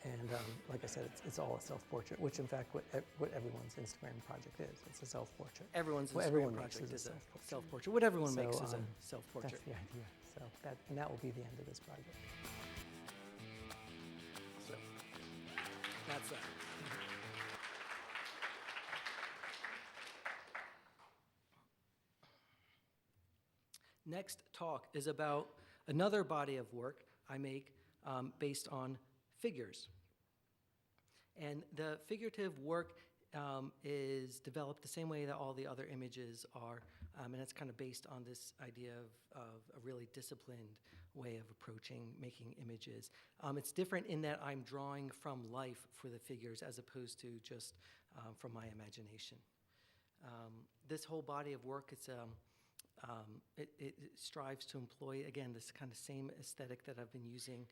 And like I said, it's all a self-portrait, which in fact what everyone's Instagram project is. It's a self-portrait. Everyone's What Instagram everyone makes project is a is a self-portrait. self-portrait. What everyone So, makes is a that's self-portrait. the idea. So that will be the end of this project. So that's that. Next talk is about another body of work I make based on figures. And the figurative work is developed the same way that all the other images are, and it's kind of based on this idea of a really disciplined way of approaching making images. It's different in that I'm drawing from life for the figures as opposed to just from my imagination. This whole body of work, it strives to employ, again, this kind of same aesthetic that I've been using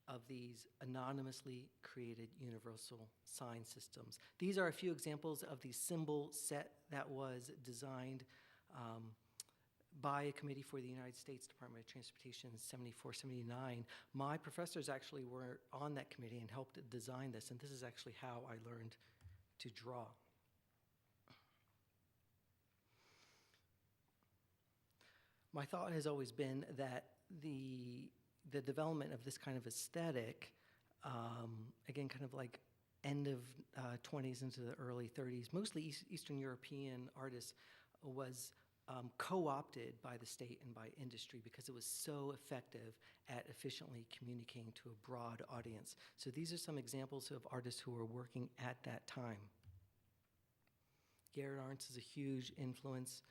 of these anonymously created universal sign systems. These are a few examples of the symbol set that was designed by a committee for the United States Department of Transportation in 74, 79. My professors actually were on that committee and helped design this, and this is actually how I learned to draw. My thought has always been that the development of this kind of aesthetic, again, kind of like end of 20s into the early 30s, mostly Eastern European artists, was co-opted by the state and by industry because it was so effective at efficiently communicating to a broad audience. So these are some examples of artists who were working at that time. Garrett Arntz is a huge influence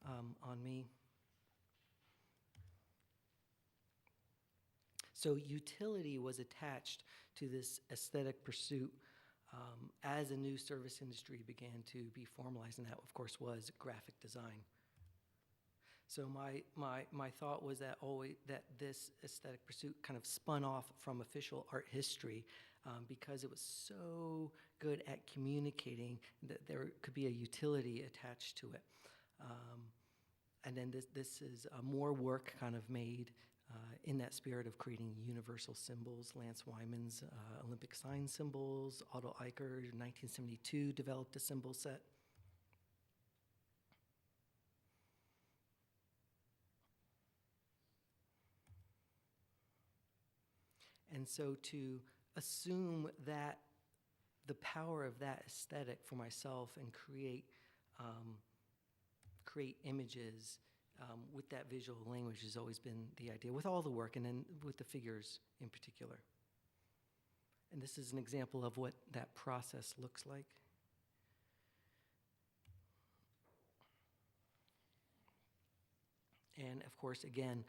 on me. So utility was attached to this aesthetic pursuit as a new service industry began to be formalized, and that, of course, was graphic design. So my thought was that this aesthetic pursuit kind of spun off from official art history because it was so good at communicating that there could be a utility attached to it. And then this is more work kind of made in that spirit of creating universal symbols. Lance Wyman's Olympic sign symbols, Otto Eicher in 1972 developed a symbol set. And so to assume that the power of that aesthetic for myself and create images with that visual language has always been the idea, with all the work and then with the figures in particular. And this is an example of what that process looks like. And of course, again,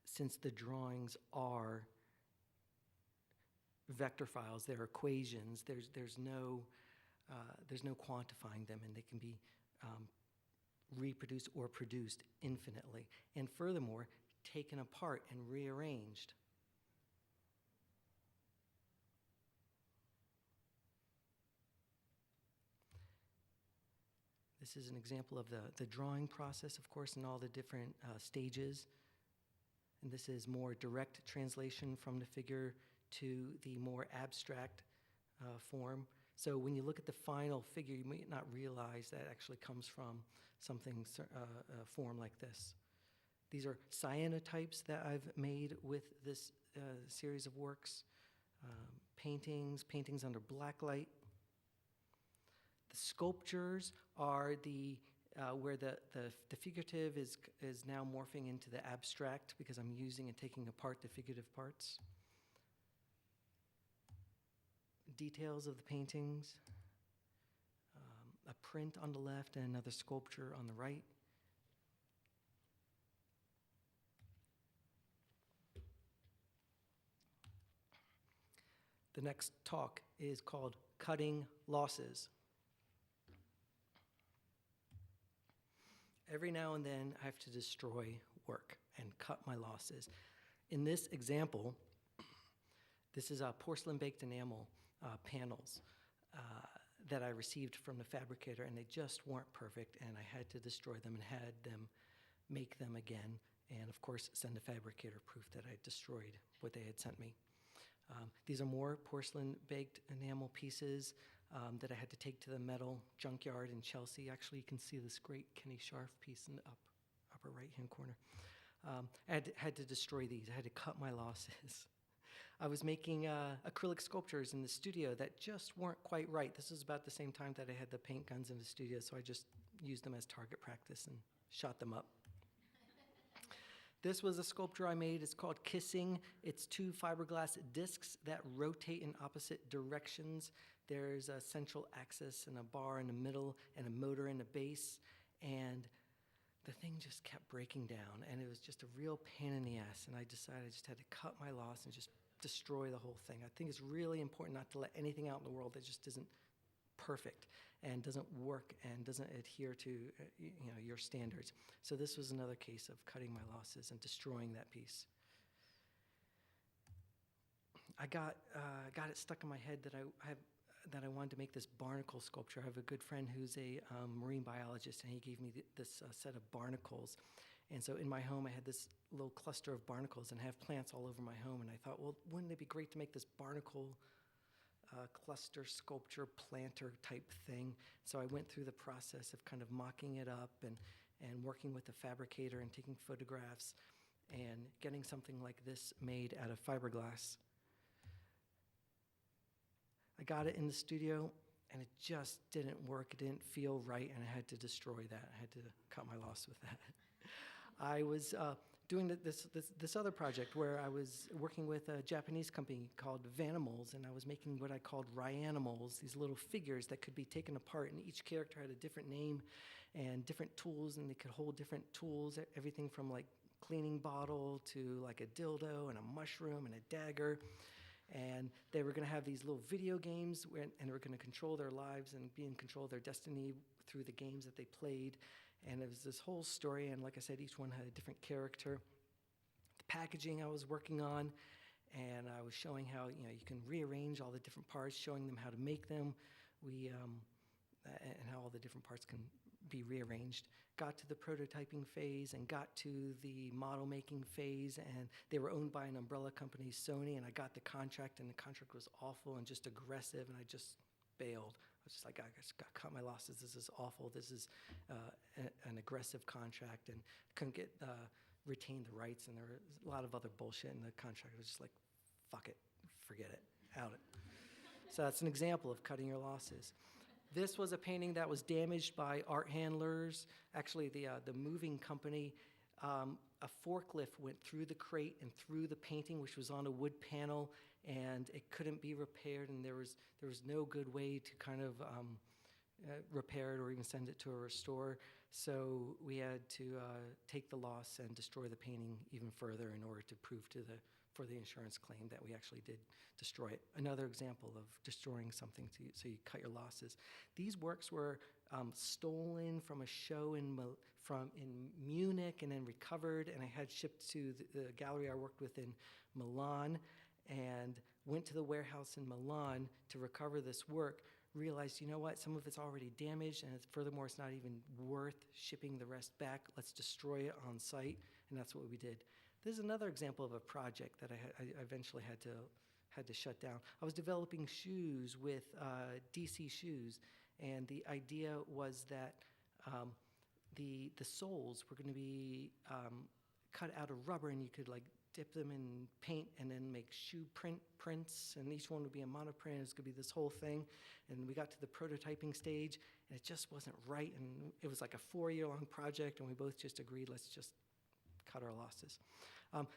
since the drawings are vector files, they're equations, there's no quantifying them, and they can be reproduced or produced infinitely, and furthermore, taken apart and rearranged. This is an example of the drawing process, of course, and all the different stages. And this is more direct translation from the figure to the more abstract form. So when you look at the final figure, you might not realize that actually comes from something form like this. These are cyanotypes that I've made with this series of works. Paintings under blacklight. The sculptures are where the figurative is now morphing into the abstract because I'm using and taking apart the figurative parts. Details of the paintings, a print on the left and another sculpture on the right. The next talk is called Cutting Losses. Every now and then I have to destroy work and cut my losses. In this example, this is a porcelain baked enamel panels that I received from the fabricator, and they just weren't perfect, and I had to destroy them and had them make them again, and of course send the fabricator proof that I destroyed what they had sent me. These are more porcelain baked enamel pieces that I had to take to the metal junkyard in Chelsea. Actually, you can see this great Kenny Scharf piece in the upper right-hand corner. I had to destroy these. I had to cut my losses. I was making acrylic sculptures in the studio that just weren't quite right. This was about the same time that I had the paint guns in the studio, so I just used them as target practice and shot them up. This was a sculpture I made. It's called Kissing. It's 2 fiberglass discs that rotate in opposite directions. There's a central axis and a bar in the middle and a motor in the base, and the thing just kept breaking down, and it was just a real pain in the ass, and I decided I just had to cut my loss and just destroy the whole thing. I think it's really important not to let anything out in the world that just isn't perfect and doesn't work and doesn't adhere to your standards. So this was another case of cutting my losses and destroying that piece. I got it stuck in my head that I wanted to make this barnacle sculpture. I have a good friend who's a marine biologist, and he gave me this set of barnacles. And so in my home, I had this little cluster of barnacles, and I have plants all over my home. And I thought, well, wouldn't it be great to make this barnacle cluster sculpture planter type thing? So I went through the process of kind of mocking it up and working with the fabricator and taking photographs and getting something like this made out of fiberglass. I got it in the studio, and it just didn't work. It didn't feel right, and I had to destroy that. I had to cut my loss with that. I was doing this other project where I was working with a Japanese company called Vanimals, and I was making what I called Ryanimals, these little figures that could be taken apart, and each character had a different name and different tools, and they could hold different tools, everything from like cleaning bottle to like a dildo and a mushroom and a dagger. And they were going to have these little video games, and they were going to control their lives and be in control of their destiny through the games that they played. And it was this whole story, and like I said, each one had a different character. The packaging I was working on, and I was showing how you can rearrange all the different parts, showing them how to make them, and how all the different parts can be rearranged. Got to the prototyping phase and got to the model making phase, and they were owned by an umbrella company, Sony, and I got the contract, and the contract was awful and just aggressive, and I just bailed. I was just like, I just got to cut my losses. This is awful. This is an aggressive contract, and couldn't retain the rights, and there was a lot of other bullshit in the contract. I was just like, fuck it, forget it, out it. So that's an example of cutting your losses. This was a painting that was damaged by art handlers. Actually, the moving company, a forklift went through the crate and through the painting, which was on a wood panel, and it couldn't be repaired, and there was no good way to kind of repair it or even send it to a restorer. So we had to take the loss and destroy the painting even further in order to prove for the insurance claim that we actually did destroy it. Another example of destroying something so you cut your losses. These works were stolen from a show in Munich and then recovered, and I had shipped to the gallery I worked with in Milan, and went to the warehouse in Milan to recover this work. Realized, you know what, some of it's already damaged, and furthermore, it's not even worth shipping the rest back. Let's destroy it on site, and that's what we did. This is another example of a project that I eventually had to shut down. I was developing shoes with DC Shoes, and the idea was that the soles were going to be cut out of rubber, and you could like dip them in paint and then make shoe prints, and each one would be a monoprint. It was going to be this whole thing, and we got to the prototyping stage, and it just wasn't right, and it was like a 4-year-long project, and we both just agreed, let's just cut our losses.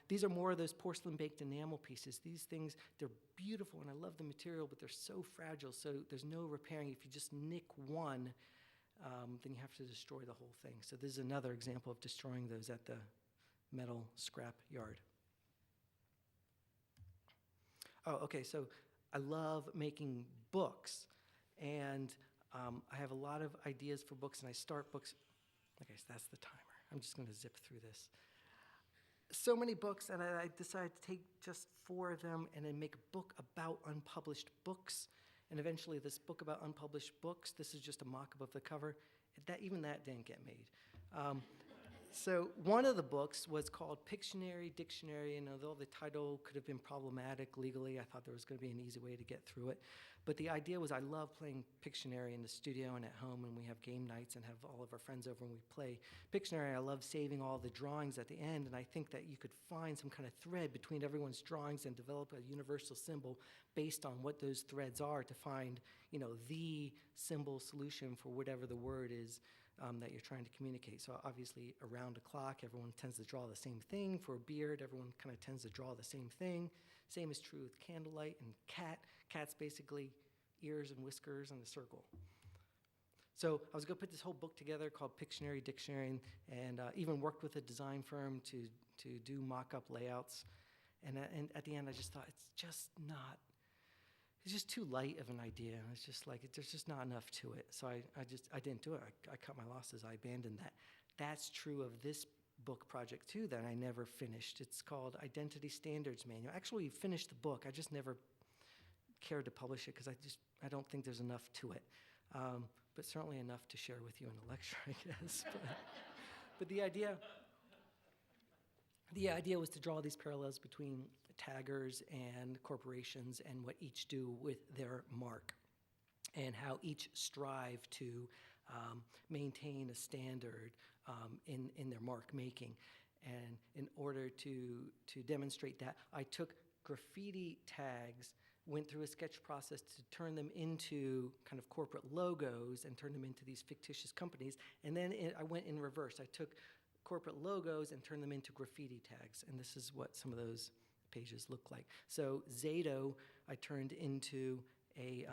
These are more of those porcelain-baked enamel pieces. These things, they're beautiful, and I love the material, but they're so fragile, so there's no repairing. If you just nick one, then you have to destroy the whole thing. So this is another example of destroying those at the metal scrap yard. Oh, okay, so I love making books, and I have a lot of ideas for books, and I start books. Okay, so that's the timer. I'm just going to zip through this. So many books, and I decided to take just 4 of them and then make a book about unpublished books. And eventually this book about unpublished books, this is just a mock-up of the cover, even that didn't get made. So one of the books was called Pictionary Dictionary, and although the title could have been problematic legally, I thought there was going to be an easy way to get through it. But the idea was I love playing Pictionary in the studio and at home, and we have game nights and have all of our friends over and we play Pictionary. I love saving all the drawings at the end, and I think that you could find some kind of thread between everyone's drawings and develop a universal symbol based on what those threads are to find, the symbol solution for whatever the word is that you're trying to communicate. So obviously around a clock, everyone tends to draw the same thing. For a beard, everyone kind of tends to draw the same thing. Same is true with candlelight and cat. Cat's basically ears and whiskers and a circle. So I was going to put this whole book together called Pictionary Dictionary, and even worked with a design firm to do mock-up layouts. And at the end, I just thought, it's just too light of an idea. It's just like, there's just not enough to it. So I didn't do it. I cut my losses. I abandoned that. That's true of this book project too that I never finished. It's called Identity Standards Manual. Actually, we finished the book. I just never cared to publish it because I don't think there's enough to it. But certainly enough to share with you in a lecture, I guess. But the idea was to draw these parallels between taggers and corporations and what each do with their mark, and how each strive to maintain a standard in their mark making. And in order to demonstrate that, I took graffiti tags, went through a sketch process to turn them into kind of corporate logos and turn them into these fictitious companies. And then I went in reverse. I took corporate logos and turned them into graffiti tags. And this is what some of those pages look like. So Zato, I turned into a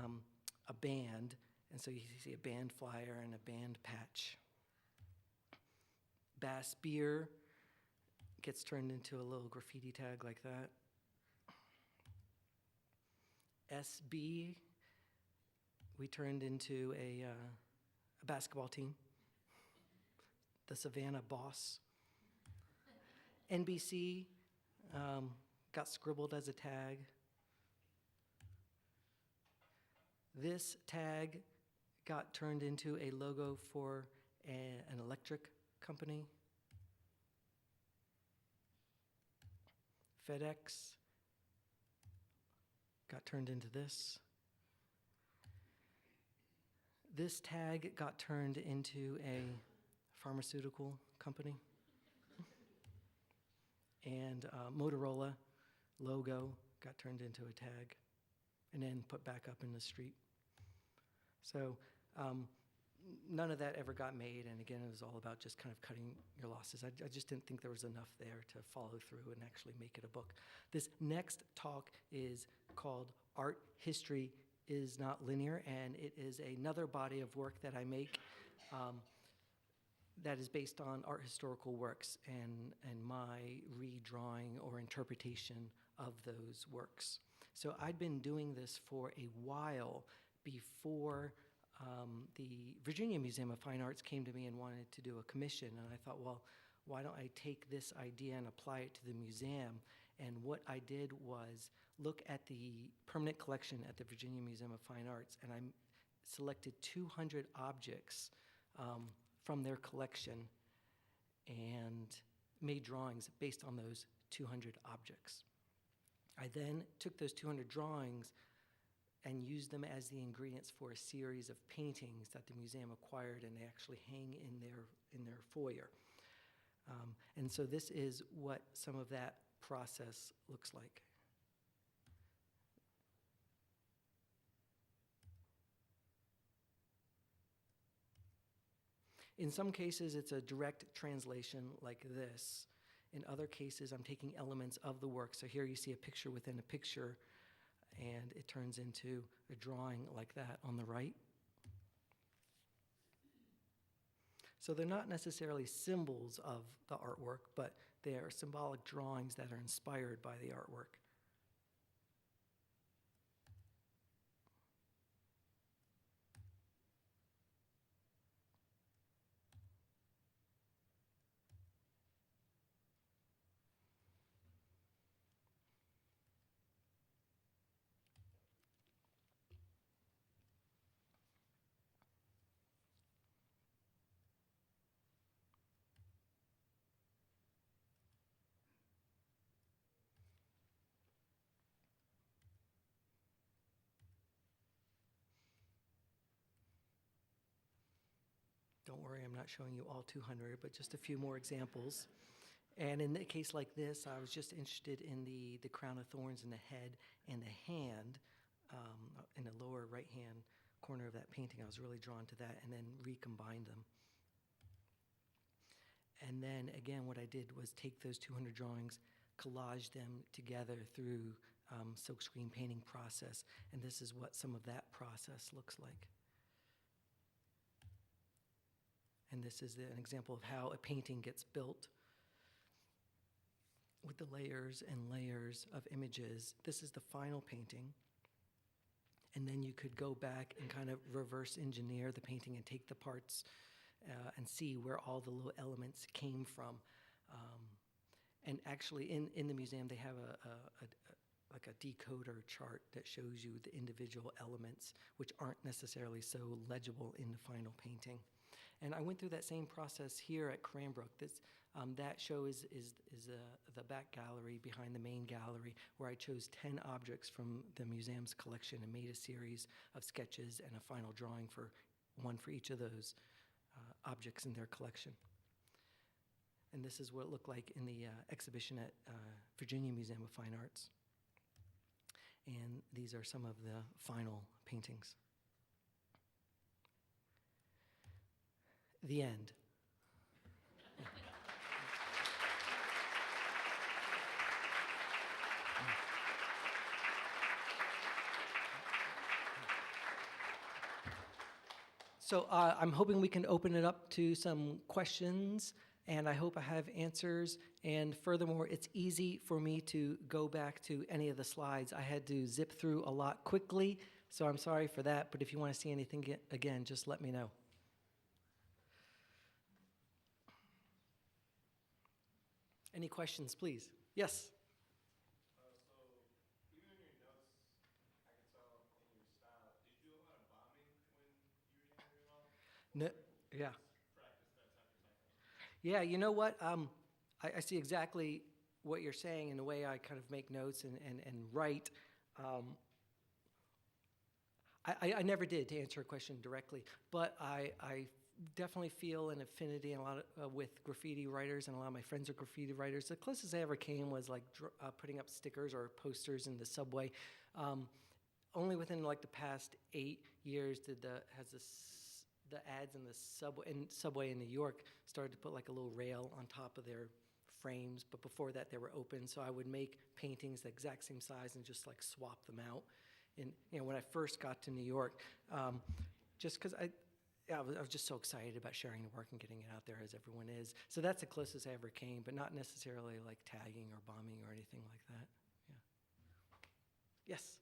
band. And so you see a band flyer and a band patch. Bass Beer gets turned into a little graffiti tag like that. SB, we turned into a basketball team. The Savannah Boss. NBC got scribbled as a tag. This tag got turned into a logo for an electric company. FedEx got turned into this. This tag got turned into a pharmaceutical company. And Motorola logo got turned into a tag and then put back up in the street. So none of that ever got made, and again, it was all about just kind of cutting your losses. I just didn't think there was enough there to follow through and actually make it a book. This next talk is called Art History is Not Linear, and it is another body of work that I make that is based on art historical works and my redrawing or interpretation of those works. So I'd been doing this for a while before the Virginia Museum of Fine Arts came to me and wanted to do a commission, and I thought, well, why don't I take this idea and apply it to the museum? And what I did was look at the permanent collection at the Virginia Museum of Fine Arts, and I selected 200 objects from their collection and made drawings based on those 200 objects. I then took those 200 drawings and used them as the ingredients for a series of paintings that the museum acquired, and they actually hang in their foyer. And so this is what some of that process looks like. In some cases, it's a direct translation like this. In other cases, I'm taking elements of the work. So here you see a picture within a picture, and it turns into a drawing like that on the right. So they're not necessarily symbols of the artwork, but they are symbolic drawings that are inspired by the artwork. Don't worry, I'm not showing you all 200, but just a few more examples. And in a case like this, I was just interested in the crown of thorns in the head and the hand in the lower right-hand corner of that painting. I was really drawn to that, and then recombined them. And then again, what I did was take those 200 drawings, collage them together through silkscreen painting process, and this is what some of that process looks like. And this is an example of how a painting gets built with the layers and layers of images. This is the final painting. And then you could go back and kind of reverse engineer the painting and take the parts and see where all the little elements came from. And actually, in the museum, they have like a decoder chart that shows you the individual elements, which aren't necessarily so legible in the final painting. And I went through that same process here at Cranbrook. That show is the back gallery behind the main gallery, where I chose 10 objects from the museum's collection and made a series of sketches and a final drawing for one for each of those objects in their collection. And this is what it looked like in the exhibition at Virginia Museum of Fine Arts. And these are some of the final paintings. The end. So I'm hoping we can open it up to some questions, and I hope I have answers. And furthermore, it's easy for me to go back to any of the slides. I had to zip through a lot quickly, so I'm sorry for that. But if you want to see anything again, just let me know. Any questions, please? Yes? No, yeah. Yeah, you know what? I see exactly what you're saying in the way I kind of make notes and write. I never did, to answer a question directly, but I definitely feel an affinity and a lot with graffiti writers, and a lot of my friends are graffiti writers. The closest I ever came was like putting up stickers or posters in the subway. Only within like the past 8 years has the ads in the subway in New York started to put like a little rail on top of their frames, but before that they were open. So I would make paintings the exact same size and just like swap them out. And when I first got to New York, just because I was just so excited about sharing the work and getting it out there, as everyone is. So that's the closest I ever came, but not necessarily like tagging or bombing or anything like that. Yeah. Yes.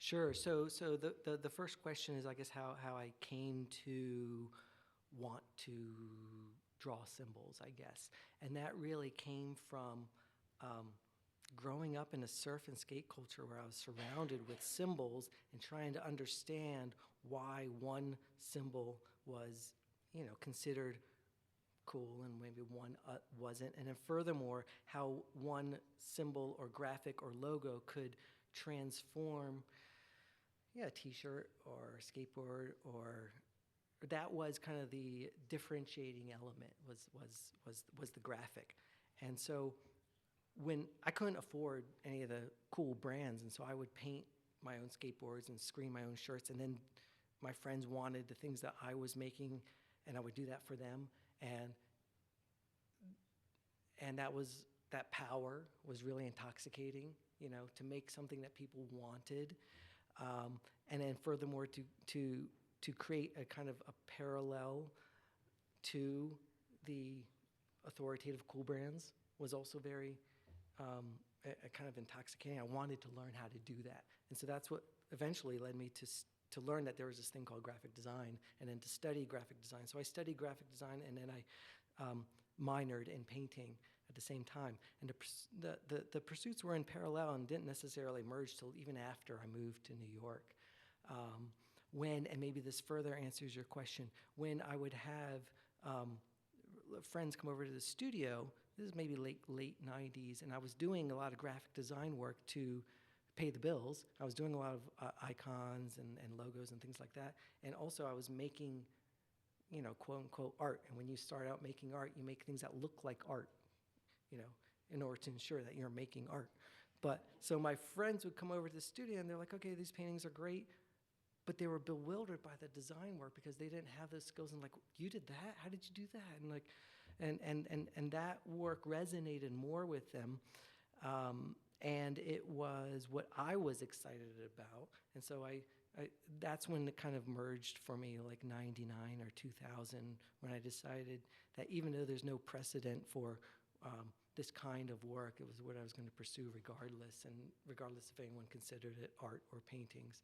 Sure. So the first question is, I guess, how I came to want to draw symbols, I guess. And that really came from growing up in a surf and skate culture where I was surrounded with symbols and trying to understand why one symbol was, considered cool and maybe one wasn't. And then furthermore, how one symbol or graphic or logo could transform a t-shirt or a skateboard, or that was kind of the differentiating element was the graphic. And so when I couldn't afford any of the cool brands, and so I would paint my own skateboards and screen my own shirts, and then my friends wanted the things that I was making, and I would do that for them. And that power was really intoxicating, to make something that people wanted. And then furthermore, to create a kind of a parallel to the authoritative cool brands was also very kind of intoxicating. I wanted to learn how to do that. And so that's what eventually led me to learn that there was this thing called graphic design, and then to study graphic design. So I studied graphic design, and then I minored in painting at the same time. And the pursuits were in parallel and didn't necessarily merge till even after I moved to New York. And maybe this further answers your question, when I would have friends come over to the studio, this is maybe late 90s, and I was doing a lot of graphic design work to pay the bills. I was doing a lot of icons and logos and things like that. And also I was making, quote unquote art. And when you start out making art, you make things that look like art, in order to ensure that you're making art. But so my friends would come over to the studio and they're like, okay, these paintings are great. But they were bewildered by the design work because they didn't have those skills. And like, you did that? How did you do that? And like, and that work resonated more with them. And it was what I was excited about. And so that's when it kind of merged for me, like 99 or 2000, when I decided that even though there's no precedent for this kind of work, it was what I was going to pursue regardless, and regardless if anyone considered it art or paintings.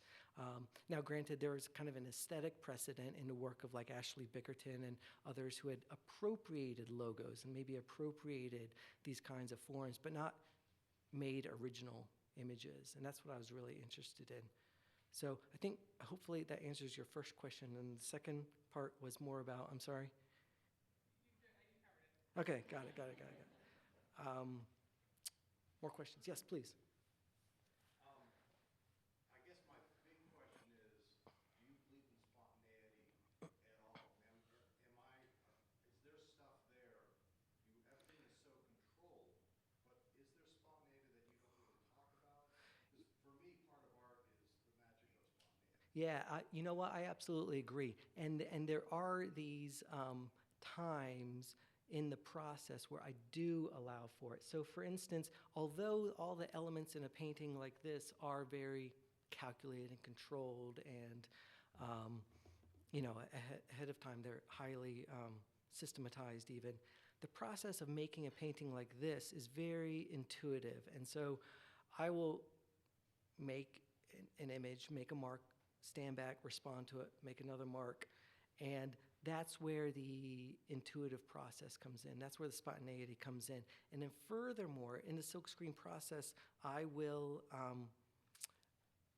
Now, granted, there was kind of an aesthetic precedent in the work of like Ashley Bickerton and others who had appropriated logos and maybe appropriated these kinds of forms, but not made original images. And that's what I was really interested in. So I think hopefully that answers your first question. And the second part was more about, I'm sorry? Okay, got it. More questions? Yes, please. I guess my big question is, do you believe in spontaneity at all? Is there stuff there? Everything is so controlled, but is there spontaneity that you don't really talk about? Because for me, part of art is the magic of spontaneity. Yeah, you know what? I absolutely agree. And there are these times in the process where I do allow for it. So for instance, although all the elements in a painting like this are very calculated and controlled and, ahead of time, they're highly systematized even, the process of making a painting like this is very intuitive. And so I will make an image, make a mark, stand back, respond to it, make another mark, and that's where the intuitive process comes in. That's where the spontaneity comes in. And then furthermore, in the silkscreen process, I will,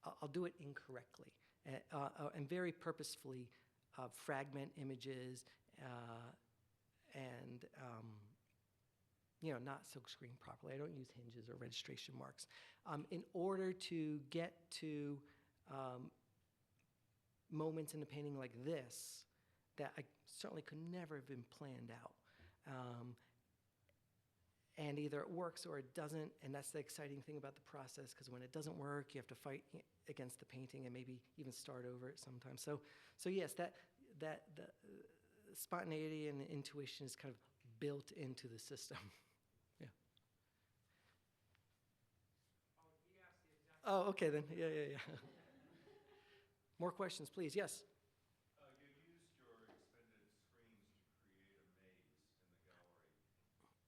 I'll do it incorrectly and very purposefully fragment images and, not silkscreen properly. I don't use hinges or registration marks in order to get to moments in a painting like this that I certainly could never have been planned out. And either it works or it doesn't, and that's the exciting thing about the process, because when it doesn't work, you have to fight against the painting and maybe even start over it sometimes. So yes, the spontaneity and intuition is kind of built into the system. Yeah. Oh, okay then. Yeah. More questions, please. Yes. You used your extended screens to create a maze in the gallery.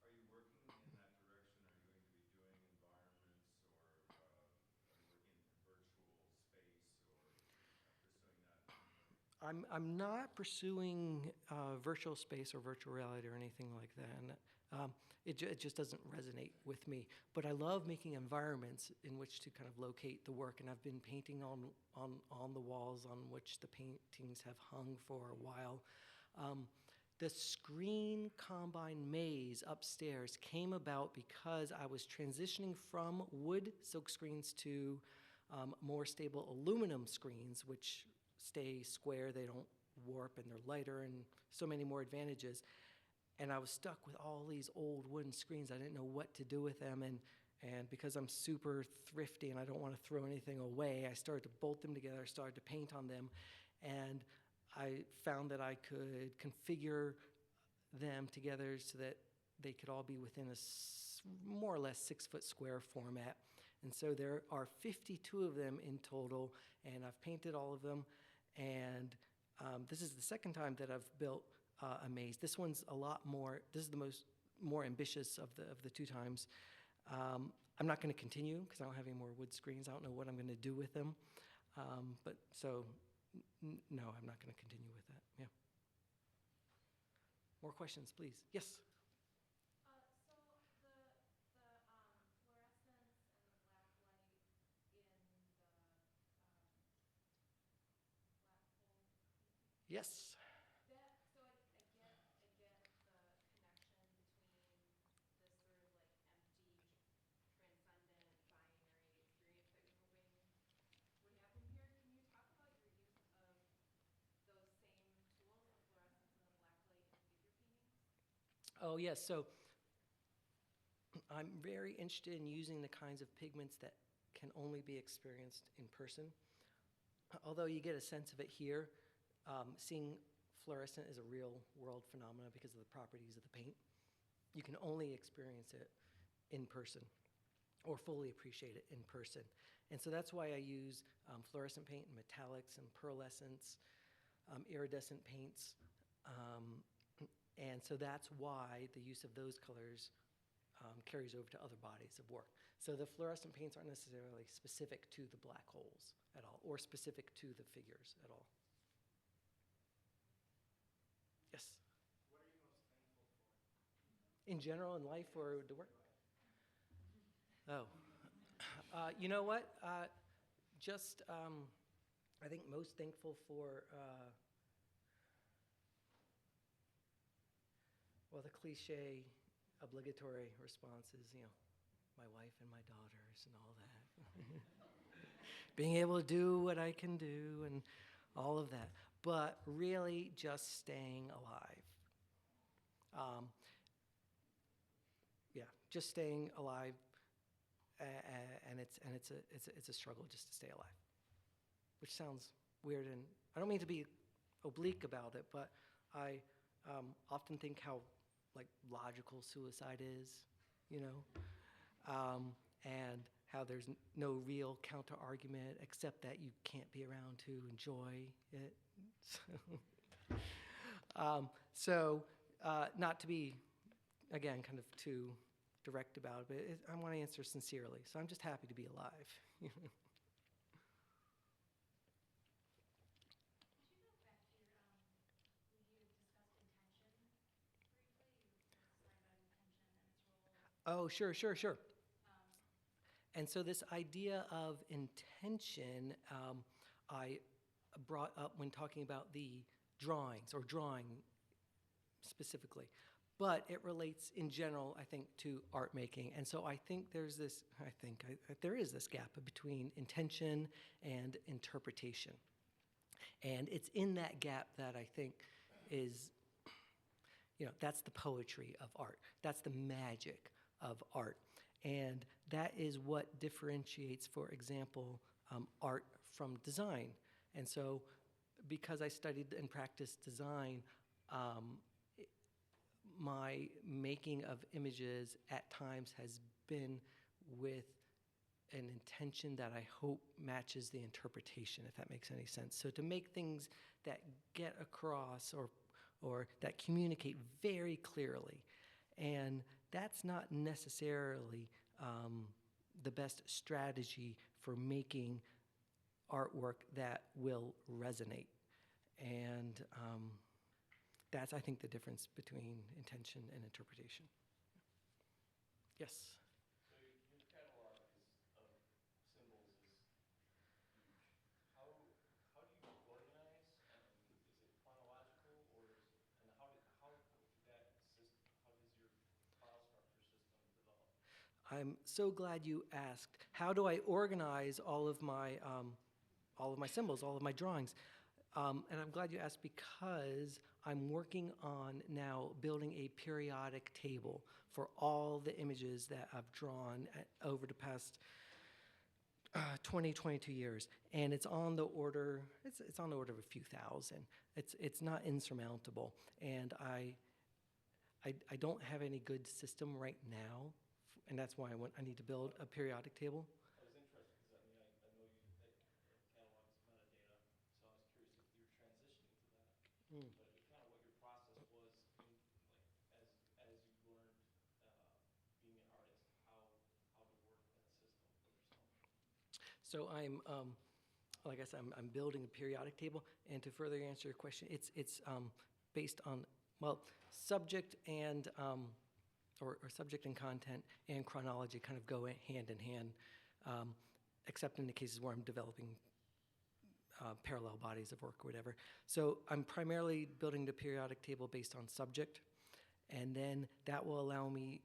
Are you working in that direction? Are you going to be doing environments, or are you working in virtual space, or pursuing that anyway? I'm not pursuing virtual space or virtual reality or anything like that. And it just doesn't resonate with me. But I love making environments in which to kind of locate the work. And I've been painting on the walls on which the paintings have hung for a while. The screen combine maze upstairs came about because I was transitioning from wood silk screens to more stable aluminum screens, which stay square, they don't warp, and they're lighter, and so many more advantages. And I was stuck with all these old wooden screens. I didn't know what to do with them, and because I'm super thrifty and I don't want to throw anything away, I started to bolt them together, I started to paint on them, and I found that I could configure them together so that they could all be within a more or less 6-foot square format. And so there are 52 of them in total, and I've painted all of them. And this is the second time that I've built a maze. This one's a lot more, this is the more ambitious of the two times. I'm not going to continue because I don't have any more wood screens. I don't know what I'm going to do with them. But so, no, I'm not going to continue with that. Yeah. More questions, please. Yes? Yes. Oh, yes. So I'm very interested in using the kinds of pigments that can only be experienced in person. Although you get a sense of it here, seeing fluorescent is a real world phenomenon because of the properties of the paint. You can only experience it in person or fully appreciate it in person. And so that's why I use fluorescent paint and metallics and pearlescents, iridescent paints. And so that's why the use of those colors carries over to other bodies of work. So the fluorescent paints aren't necessarily specific to the black holes at all, or specific to the figures at all. Yes? What are you most thankful for? In general, in life or the work? Oh. You know what? I think most thankful for, well, the cliche, obligatory responses, my wife and my daughters and all that. Being able to do what I can do and all of that. But really just staying alive. Just staying alive, and it's a struggle just to stay alive, which sounds weird, and I don't mean to be oblique about it, but I often think how logical suicide is, and how there's no real counter argument except that you can't be around to enjoy it. So not to be, again, kind of too direct about it, but I want to answer sincerely. So I'm just happy to be alive. Could you go back to your, you discussed intention briefly? You were talking about intention and its role. Oh, sure. And so this idea of intention, I brought up when talking about the drawings, or drawing specifically. But it relates in general, I think, to art making. And so I think there is this gap between intention and interpretation. And it's in that gap that I think is, that's the poetry of art. That's the magic of art. And that is what differentiates, for example, art from design. And so because I studied and practiced design, my making of images at times has been with an intention that I hope matches the interpretation, if that makes any sense. So to make things that get across or that communicate very clearly. And that's not necessarily the best strategy for making artwork that will resonate. And that's, I think, the difference between intention and interpretation. Yes? So your catalog of symbols is huge. How do you organize, and is it chronological, or is it, and how does your file structure system develop? I'm so glad you asked. How do I organize all of my symbols, all of my drawings? And I'm glad you asked because I'm working on now building a periodic table for all the images that I've drawn over the past 22 years. And it's on the order, it's on the order of a few thousand. It's not insurmountable. And I don't have any good system right now, and that's why I need to build a periodic table. I was interested because I know that catalog is metadata, so I was curious if you're transitioning to that. But kind of what your process was as you learned being an artist, how to work that system for yourself. So like I said, I'm building a periodic table, and to further answer your question, it's based on, subject and or subject and content and chronology kind of go hand in hand, except in the cases where I'm developing parallel bodies of work or whatever. So I'm primarily building the periodic table based on subject, and then that will allow me,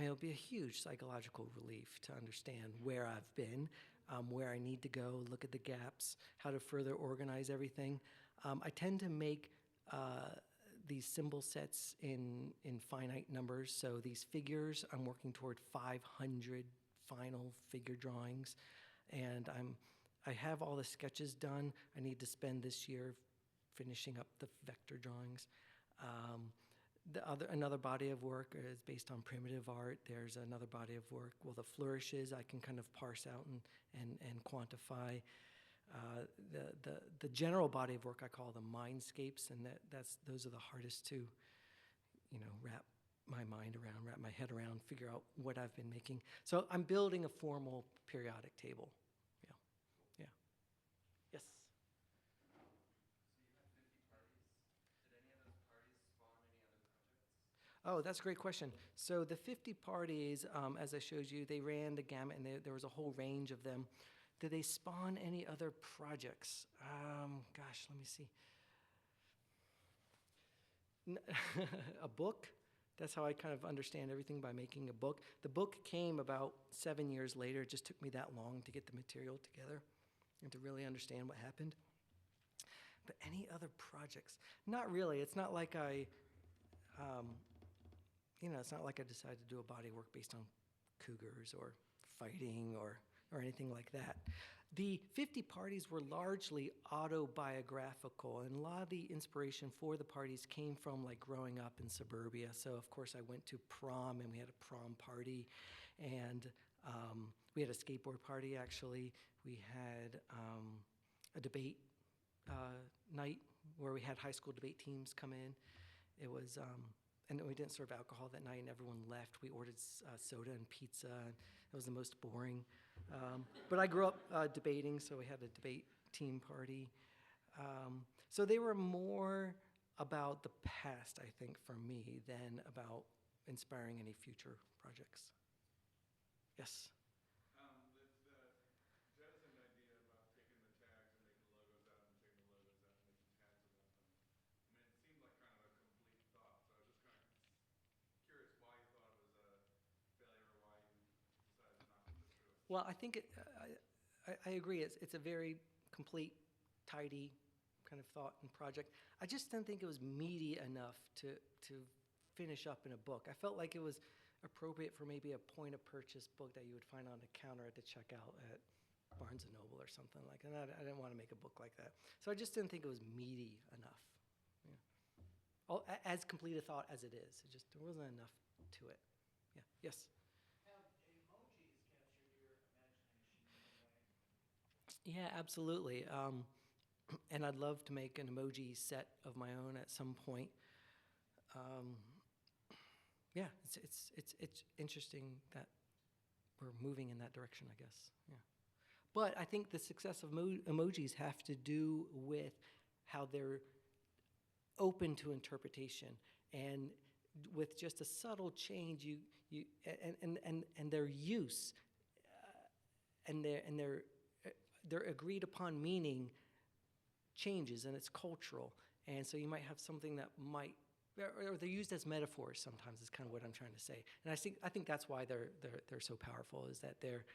it'll be a huge psychological relief to understand where I've been, where I need to go, look at the gaps, how to further organize everything. I tend to make these symbol sets in finite numbers. So these figures, I'm working toward 500 final figure drawings, and I have all the sketches done. I need to spend this year finishing up the vector drawings. Another body of work is based on primitive art. There's another body of work, well, the flourishes I can kind of parse out and quantify. The general body of work I call the mindscapes, and those are the hardest to, wrap my mind around, wrap my head around, figure out what I've been making. So I'm building a formal periodic table. Yeah. Yes. Oh, that's a great question. So the 50 parties, as I showed you, they ran the gamut, and there was a whole range of them. Did they spawn any other projects? Gosh, let me see. A book. That's how I kind of understand everything, by making a book. The book came about 7 years later. It just took me that long to get the material together and to really understand what happened. But any other projects? Not really. It's not like it's not like I decided to do a body of work based on cougars or fighting or anything like that. The 50 parties were largely autobiographical, and a lot of the inspiration for the parties came from like growing up in suburbia. So of course I went to prom, and we had a prom party, and we had a skateboard party actually. We had a debate night where we had high school debate teams come in. It was, and we didn't serve alcohol that night, and everyone left. We ordered soda and pizza, and it was the most boring. But I grew up debating, so we had a debate team party. So they were more about the past, I think, for me, than about inspiring any future projects. Yes? The jettisoned idea about taking the tags and making logos out and taking the logos out and making tags about them. I mean, it seemed like kind of a complete thought. So I was just kind of curious why you thought it was a failure or why you decided not to pursue it. Well, I think I agree. It's a very complete, tidy kind of thought and project. I just didn't think it was meaty enough to finish up in a book. I felt like it was appropriate for maybe a point of purchase book that you would find on the counter at the checkout at Barnes & Noble or something like that. And I didn't want to make a book like that. So I just didn't think it was meaty enough. As complete a thought as it is. There wasn't enough to it. Yeah. Yes? Have emojis captured your imagination in any way? Yeah, absolutely. And I'd love to make an emoji set of my own at some point. Yeah, it's interesting that we're moving in that direction, I guess. Yeah. But I think the success of emojis have to do with how they're open to interpretation, and with just a subtle change, and their use, and their agreed upon meaning changes, and it's cultural. And so you might have something that might, or they're used as metaphors sometimes, is kind of what I'm trying to say. And I think that's why they're so powerful, is that their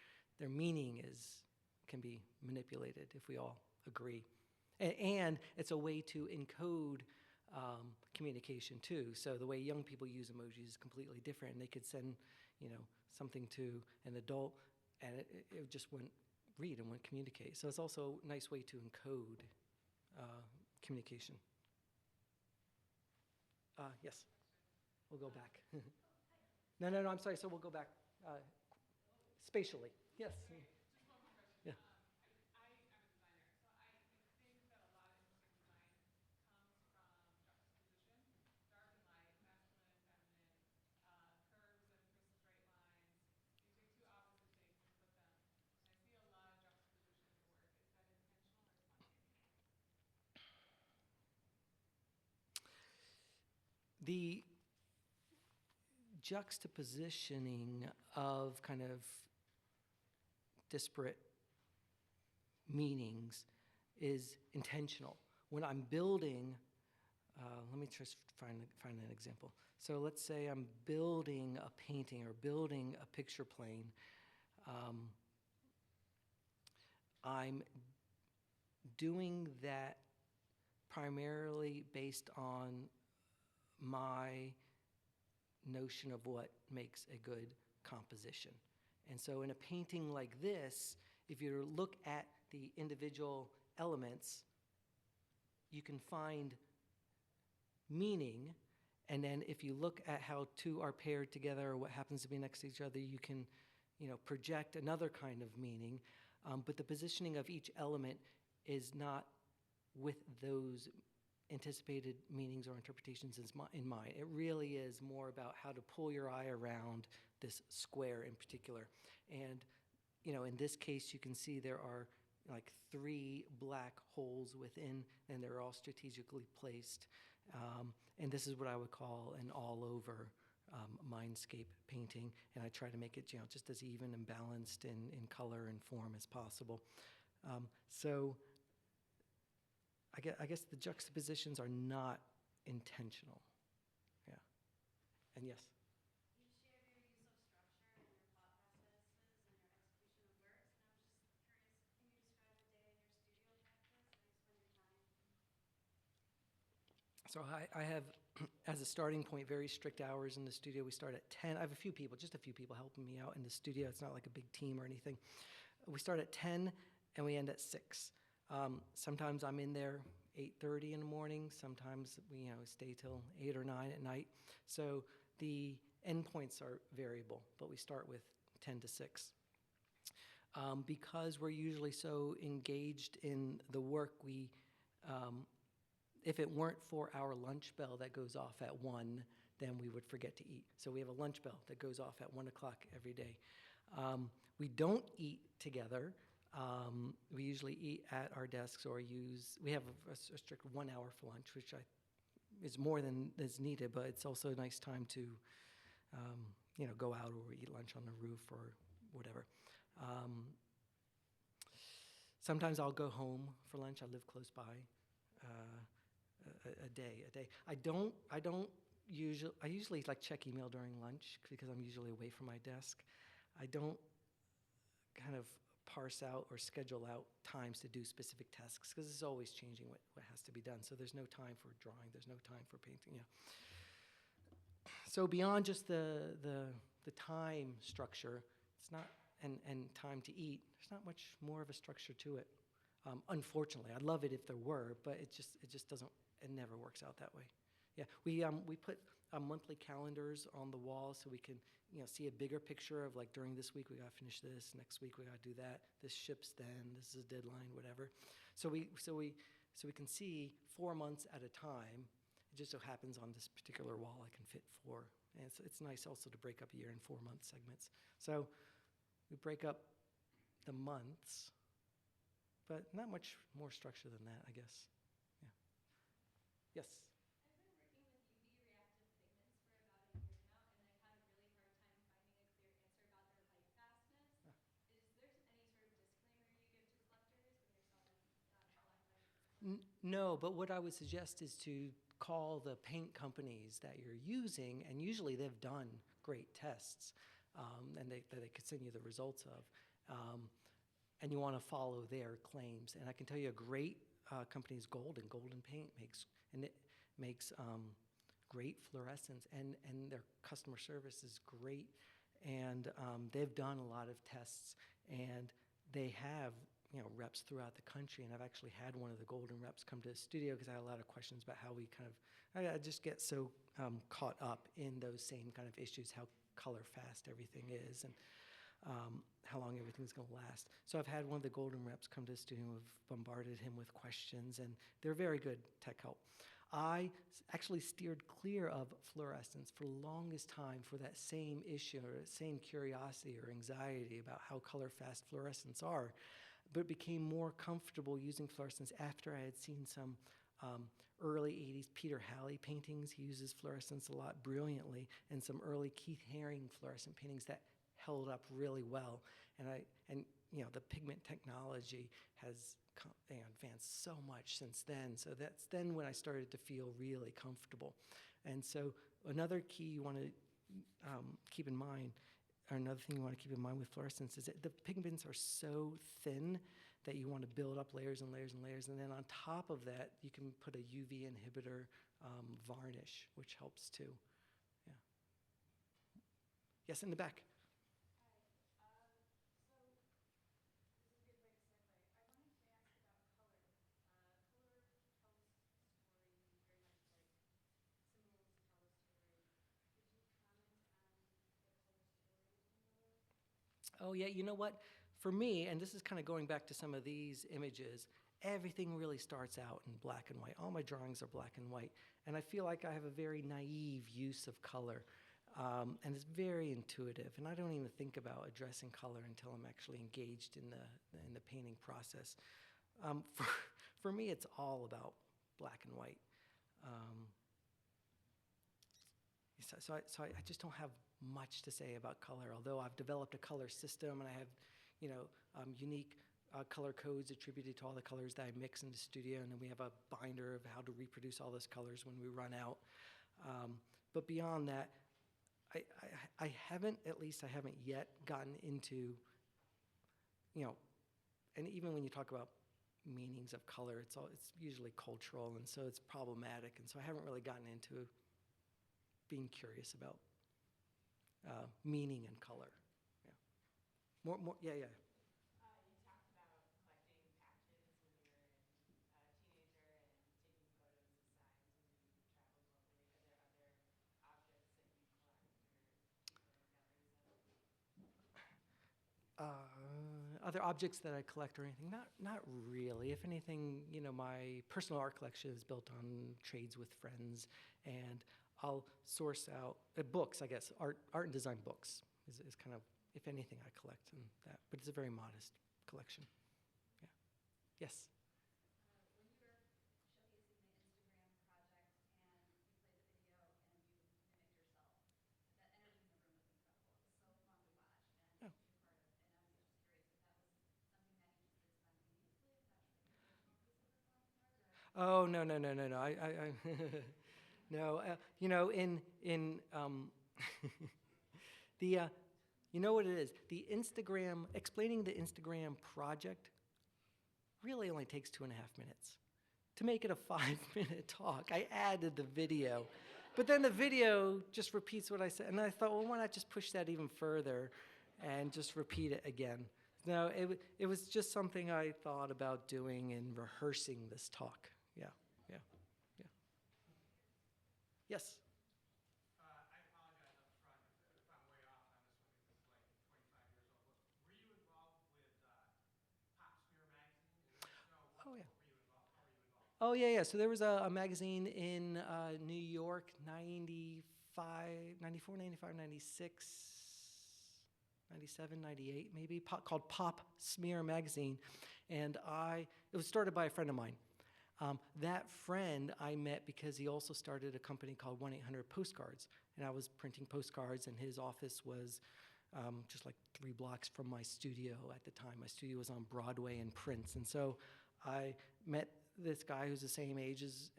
meaning can be manipulated if we all agree. And it's a way to encode communication too. So the way young people use emojis is completely different. And they could send, something to an adult, and it just wouldn't read and wouldn't communicate. So it's also a nice way to encode communication. Yes, we'll go back. No, I'm sorry. So we'll go back spatially. Yes. Yeah. I am a designer, so I think that a lot of interesting design comes from juxtaposition, dark and light, masculine and feminine, curves and twists, straight lines. You take two opposite shapes and put them. I see a lot of juxtaposition in your work. Is that intentional or spontaneous? The juxtapositioning of kind of disparate meanings is intentional. When I'm building, let me just find an example. So let's say I'm building a painting or building a picture plane. I'm doing that primarily based on my notion of what makes a good composition. And so in a painting like this, if you look at the individual elements, you can find meaning, and then if you look at how two are paired together or what happens to be next to each other, you can, project another kind of meaning. But the positioning of each element is not with those anticipated meanings or interpretations in mind. It really is more about how to pull your eye around this square in particular. And, in this case, you can see there are like 3 black holes within, and they're all strategically placed. And this is what I would call an all-over mindscape painting, and I try to make it, just as even and balanced in color and form as possible. So I guess the juxtapositions are not intentional. Yeah. And yes? You shared your use of structure in your thought processes and your execution of works, and I was just curious, can you describe a day in your studio practice, how you spend your time? So I have, as a starting point, very strict hours in the studio. We start at 10. I have just a few people helping me out in the studio. It's not like a big team or anything. We start at 10 and we end at 6. Sometimes I'm in there 8:30 in the morning. Sometimes we stay till 8 or 9 at night. So the endpoints are variable, but we start with 10 to 6. Because we're usually so engaged in the work, if it weren't for our lunch bell that goes off at 1, then we would forget to eat. So we have a lunch bell that goes off at 1 o'clock every day. We don't eat together. We usually eat at our desks or we have a strict 1 hour for lunch, which is more than is needed, but it's also a nice time to, go out or eat lunch on the roof or whatever. Sometimes I'll go home for lunch. I live close by. A day. I usually like check email during lunch because I'm usually away from my desk. I don't kind of parse out or schedule out times to do specific tasks because it's always changing what has to be done. So there's no time for drawing. There's no time for painting. So beyond just the time structure, it's not and time to eat. There's not much more of a structure to it. Unfortunately, I'd love it if there were, but it just doesn't. It never works out that way. Yeah, we put monthly calendars on the wall so we can see a bigger picture of like during this week we gotta finish this, next week we gotta do that. This ships then. This is a deadline, whatever. So we can see 4 months at a time. It just so happens on this particular wall I can fit 4, and it's nice also to break up a year in 4-month segments. So we break up the months. But not much more structure than that, I guess. Yeah. Yes? I've been working with UV reactive pigments for about a year now, and I've had a really hard time finding a clear answer about their light fastness. Is there any sort of disclaimer you give to collectors when you're selling black light? No, but what I would suggest is to call the paint companies that you're using, and usually they've done great tests, and they could send you the results of. And you want to follow their claims. And I can tell you a great company is Golden. Golden Paint makes great fluorescents, and their customer service is great. And they've done a lot of tests, and they have reps throughout the country. And I've actually had one of the Golden reps come to the studio because I had a lot of questions about how we I just get so caught up in those same kind of issues, how color fast everything is, and how long everything's going to last. So I've had one of the Golden reps come to the studio and have bombarded him with questions, and they're very good tech help. I actually steered clear of fluorescence for the longest time for that same issue or same curiosity or anxiety about how color fast fluorescents are, but became more comfortable using fluorescence after I had seen some early 80s Peter Halley paintings. He uses fluorescence a lot brilliantly, and some early Keith Haring fluorescent paintings that held up really well, and the pigment technology has advanced so much since then. So that's then when I started to feel really comfortable. And so another key you want to keep in mind, or another thing you want to keep in mind with fluorescence, is that the pigments are so thin that you want to build up layers and layers and layers, and then on top of that you can put a UV inhibitor varnish, which helps too. Yeah. Yes, in the back. So this is a good way to segue. I wanted to ask about color. Color tells story very much like symbols tell a story. Could you comment on the color story in your work? Oh, yeah, you know what? For me, and this is kind of going back to some of these images, everything really starts out in black and white. All my drawings are black and white. And I feel like I have a very naive use of color. And it's very intuitive. And I don't even think about addressing color until I'm actually engaged in the painting process. For me, it's all about black and white. So I just don't have much to say about color, although I've developed a color system and I have, unique color codes attributed to all the colors that I mix in the studio, and then we have a binder of how to reproduce all those colors when we run out. But beyond that, I haven't yet gotten into, and even when you talk about meanings of color, it's usually cultural, and so it's problematic, and so I haven't really gotten into being curious about meaning and color. Yeah. Yeah. You talked about collecting patches when you were a teenager and taking photos of signs when you traveled locally. Are there other objects that you collect or keep in galleries of? Other objects that I collect or anything? Not really. If anything, my personal art collection is built on trades with friends, and I'll source out books, I guess. Art and design books is kind of, if anything, I collect in that. But it's a very modest collection. Yeah. Yes. When you were showcasing the Instagram project and you played the video and you mimicked yourself, that energy in the room was incredible. It was so fun to watch and Oh. be a part of. And I was just curious if that was something that you just did spontaneously, if that was like an original piece of work on your part, or Oh, no. I no. In the you know what it is? The Instagram, explaining the Instagram project really only takes 2.5 minutes. To make it a 5-minute talk, I added the video. But then the video just repeats what I said. And I thought, well, why not just push that even further and just repeat it again? No, it was just something I thought about doing and rehearsing this talk. Yeah. Yes? I apologize up front if I'm way off on this one because this is like 25 years old. But were you involved with Pop Smear magazine? And if so, Oh, yeah. How were you involved? Oh, yeah. So there was a magazine in New York, 95, 94, 95, 96, 97, 98 maybe, called Pop Smear magazine. And it was started by a friend of mine. That friend I met because he also started a company called 1-800-Postcards. And I was printing postcards, and his office was just like 3 blocks from my studio at the time. My studio was on Broadway and Prince. And so I met this guy who's the same age as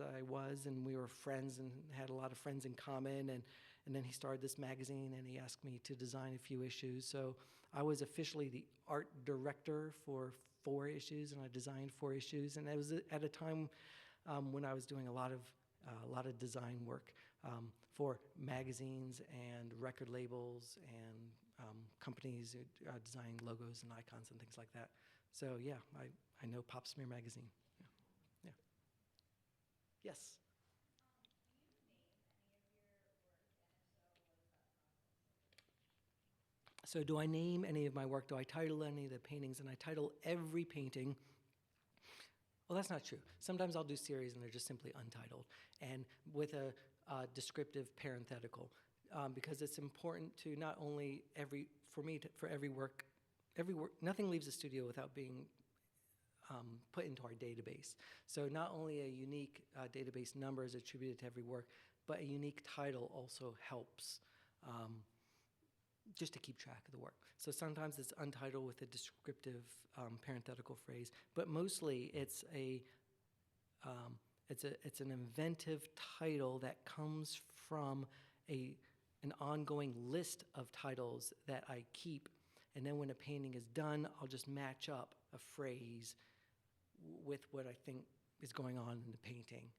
I was, and we were friends and had a lot of friends in common. And then he started this magazine, and he asked me to design a few issues. So I was officially the art director for 4 issues, and I designed 4 issues. And it was at a time when I was doing a lot of design work for magazines and record labels and companies designing logos and icons and things like that. So yeah, I know Pop Smear magazine. Yeah. Yes. do you name any of your work, and if so, what is that process like? So do I name any of my work? Do I title any of the paintings? And I title every painting. Well, that's not true. Sometimes I'll do series and they're just simply untitled and with a descriptive parenthetical, because it's important to not only for every work, nothing leaves the studio without being put into our database. So not only a unique database number is attributed to every work, but a unique title also helps just to keep track of the work. So sometimes it's untitled with a descriptive parenthetical phrase, but mostly it's an inventive title that comes from an ongoing list of titles that I keep, and then when a painting is done, I'll just match up a phrase with what I think is going on in the painting.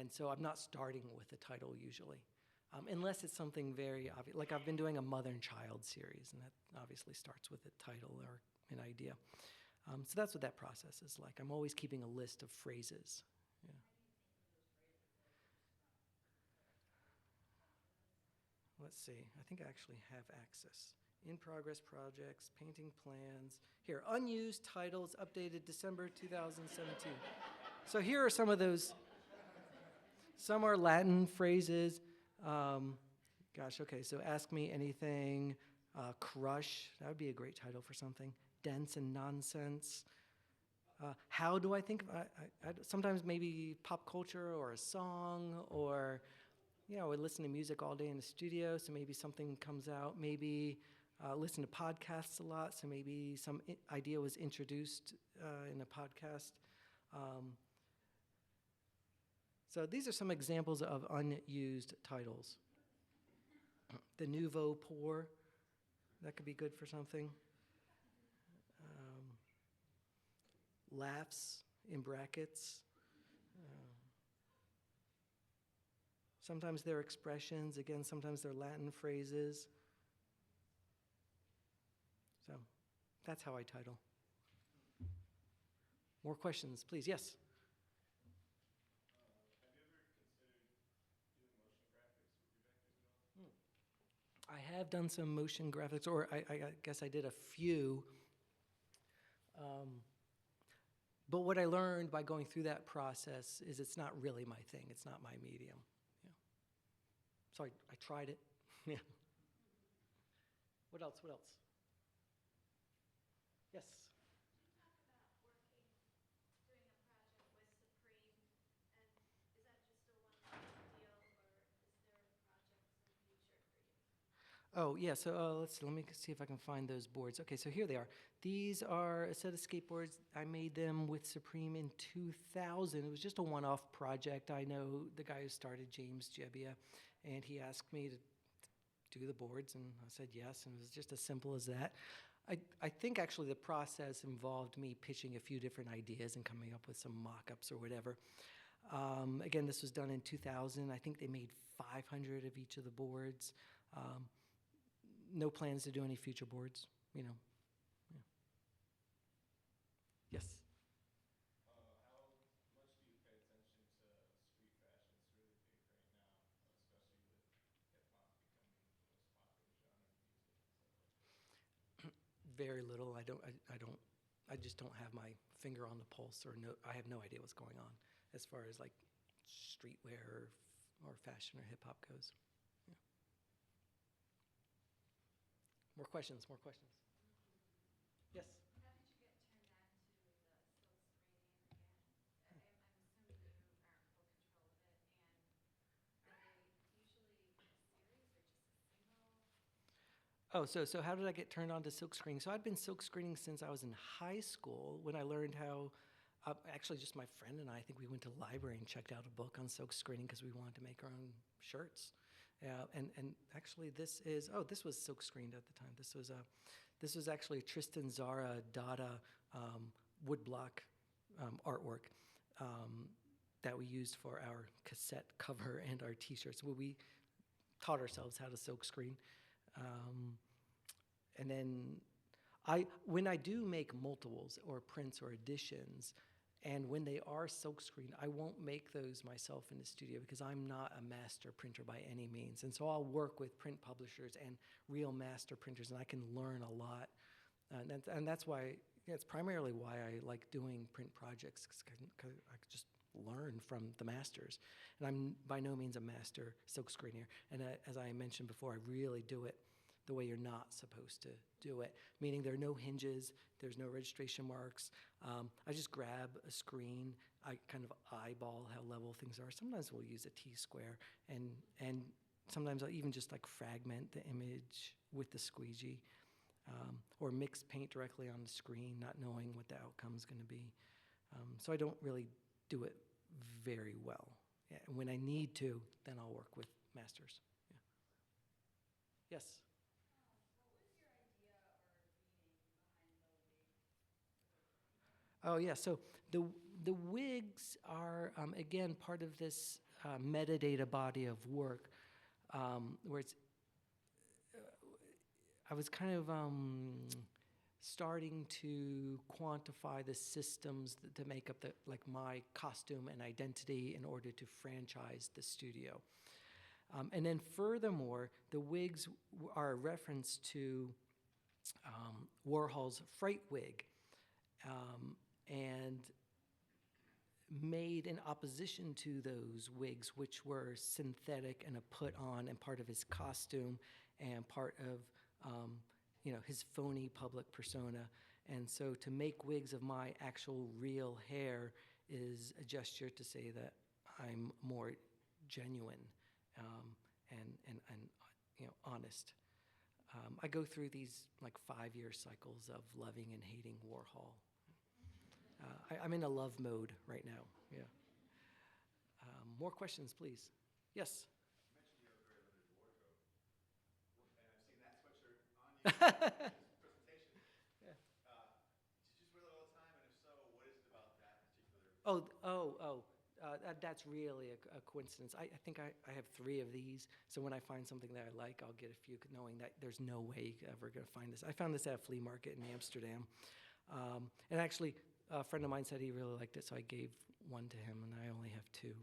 And so I'm not starting with the title usually, unless it's something very obvious. Like I've been doing a mother and child series, and that obviously starts with a title or an idea. So that's what that process is like. I'm always keeping a list of phrases. Yeah. Let's see. I think I actually have access. In progress projects, painting plans. Here, unused titles updated December 2017. So here are some of those. Some are Latin phrases. Gosh, okay, so ask me anything. Crush, that would be a great title for something. Dense and nonsense. How do I think? Sometimes maybe pop culture or a song, or we listen to music all day in the studio, so maybe something comes out. Maybe listen to podcasts a lot, so maybe some idea was introduced in a podcast. So these are some examples of unused titles. The nouveau pour, that could be good for something. Laughs in brackets. Sometimes they're expressions. Again, sometimes they're Latin phrases. So that's how I title. More questions, please. Yes? Have you ever considered doing motion graphics with your vectors at all? I have done some motion graphics, or I guess I did a few. But what I learned by going through that process is it's not really my thing. It's not my medium. Yeah. So I tried it. Yeah. What else? What else? Yes. Talk about doing a project with Supreme, and is that just a one-time deal, or is there projects in the future for you? Oh, yeah, so let me see if I can find those boards. Okay, so here they are. These are a set of skateboards. I made them with Supreme in 2000. It was just a one-off project. I know the guy who started, James Jebbia, and he asked me to do the boards, and I said yes, and it was just as simple as that. I think actually the process involved me pitching a few different ideas and coming up with some mock-ups or whatever. Again, this was done in 2000. I think they made 500 of each of the boards. No plans to do any future boards, Yeah. Yes. How much do you pay attention to street fashion? It's really big right now, especially with hip-hop becoming the most popular genre of music and stuff like that. Very little. I just don't have my finger on the pulse, or I have no idea what's going on as far as like streetwear or fashion or hip hop goes. Yeah. More questions, more questions. Yes. How did you get turned on to the silk screening? And I'm assuming you are in full control of it. And are they usually in a series or just a single? Oh, so how did I get turned on to silk screening? So I'd been silk screening since I was in high school when I learned how, actually just my friend and I think we went to the library and checked out a book on silk screening because we wanted to make our own shirts. And actually this was silk screened at the time. This was actually Tristan Zara Dada woodblock artwork that we used for our cassette cover and our t-shirts. Where we taught ourselves how to silk screen. And then when I do make multiples or prints or editions, and when they are silk screened, I won't make those myself in the studio because I'm not a master printer by any means. And so I'll work with print publishers and real master printers, and I can learn a lot. And that's why, it's primarily why I like doing print projects, because I could just learn from the masters. And I'm by no means a master silk screener. And as I mentioned before, I really do it the way you're not supposed to do it, meaning there are no hinges, there's no registration marks. I just grab a screen, I kind of eyeball how level things are. Sometimes we'll use a T-square, and sometimes I'll even just like fragment the image with the squeegee, or mix paint directly on the screen, not knowing what the outcome's gonna be. So I don't really do it very well. Yeah, and when I need to, then I'll work with masters. Yeah. Yes? What was your idea or meaning behind the wig? Oh, yeah, so the wigs are, again, part of this metadata body of work where it's I was kind of starting to quantify the systems to make up my costume and identity in order to franchise the studio. And then furthermore, the wigs are a reference to Warhol's fright wig, and made in opposition to those wigs, which were synthetic and a put on and part of his costume and part of his phony public persona. And so to make wigs of my actual real hair is a gesture to say that I'm more genuine and honest. I go through these 5-year cycles of loving and hating Warhol. I'm in a love mode right now. Yeah. More questions, please. Yes. You mentioned you have a very limited wardrobe, and I've seen that sweatshirt on you in this presentation. Yeah. Did you just wear that all the time? And if so, what is it about that particular? That's really a coincidence. I think I have 3 of these, so when I find something that I like, I'll get a few, knowing that there's no way you're ever going to find this. I found this at a flea market in Amsterdam. And actually, a friend of mine said he really liked it, so I gave one to him, and I only have 2.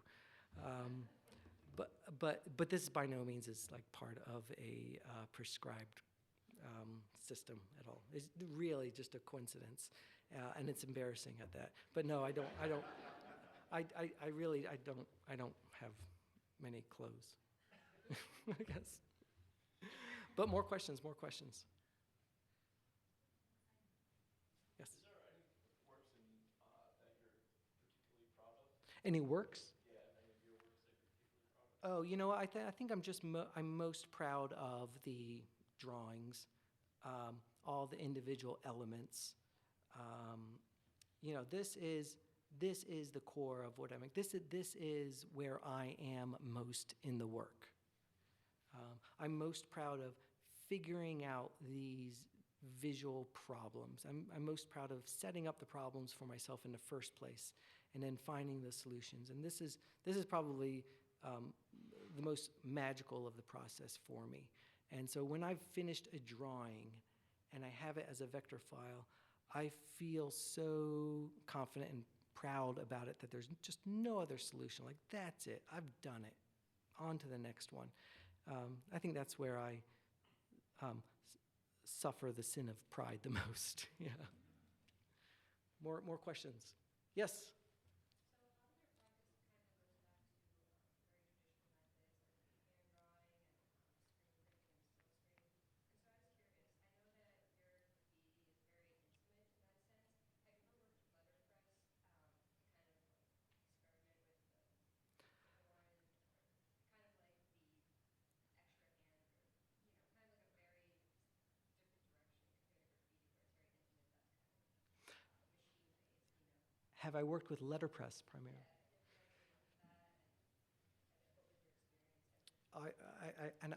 But this by no means is part of a prescribed system at all. It's really just a coincidence, and it's embarrassing at that. But no, I don't. I don't have many clothes, I guess. But more questions. Yes. Is there any works that you're particularly proud of? Any works? Yeah, any of your works that you're particularly proud of? Oh, I think I'm most proud of the drawings, all the individual elements. This is the core of what I make. This is where I am most in the work. I'm most proud of figuring out these visual problems. I'm most proud of setting up the problems for myself in the first place, and then finding the solutions. And this is probably the most magical of the process for me. And so when I've finished a drawing and I have it as a vector file, I feel so confident and proud about it that there's just no other solution. That's it. I've done it. On to the next one. I think that's where I suffer the sin of pride the most. Yeah. More questions? Yes? So a lot of your practice kind of goes back to very traditional methods like hand drawing and screen printing and silk screen. And so I was curious, I know that your graffiti is very intimate in that sense. Have you ever worked with letterpress to kind of experiment with the thorn or kind of like the extra hand or, kind of like a very different direction compared to graffiti where it's very intimate, that's kind of machine-based. Have I worked with letterpress primarily?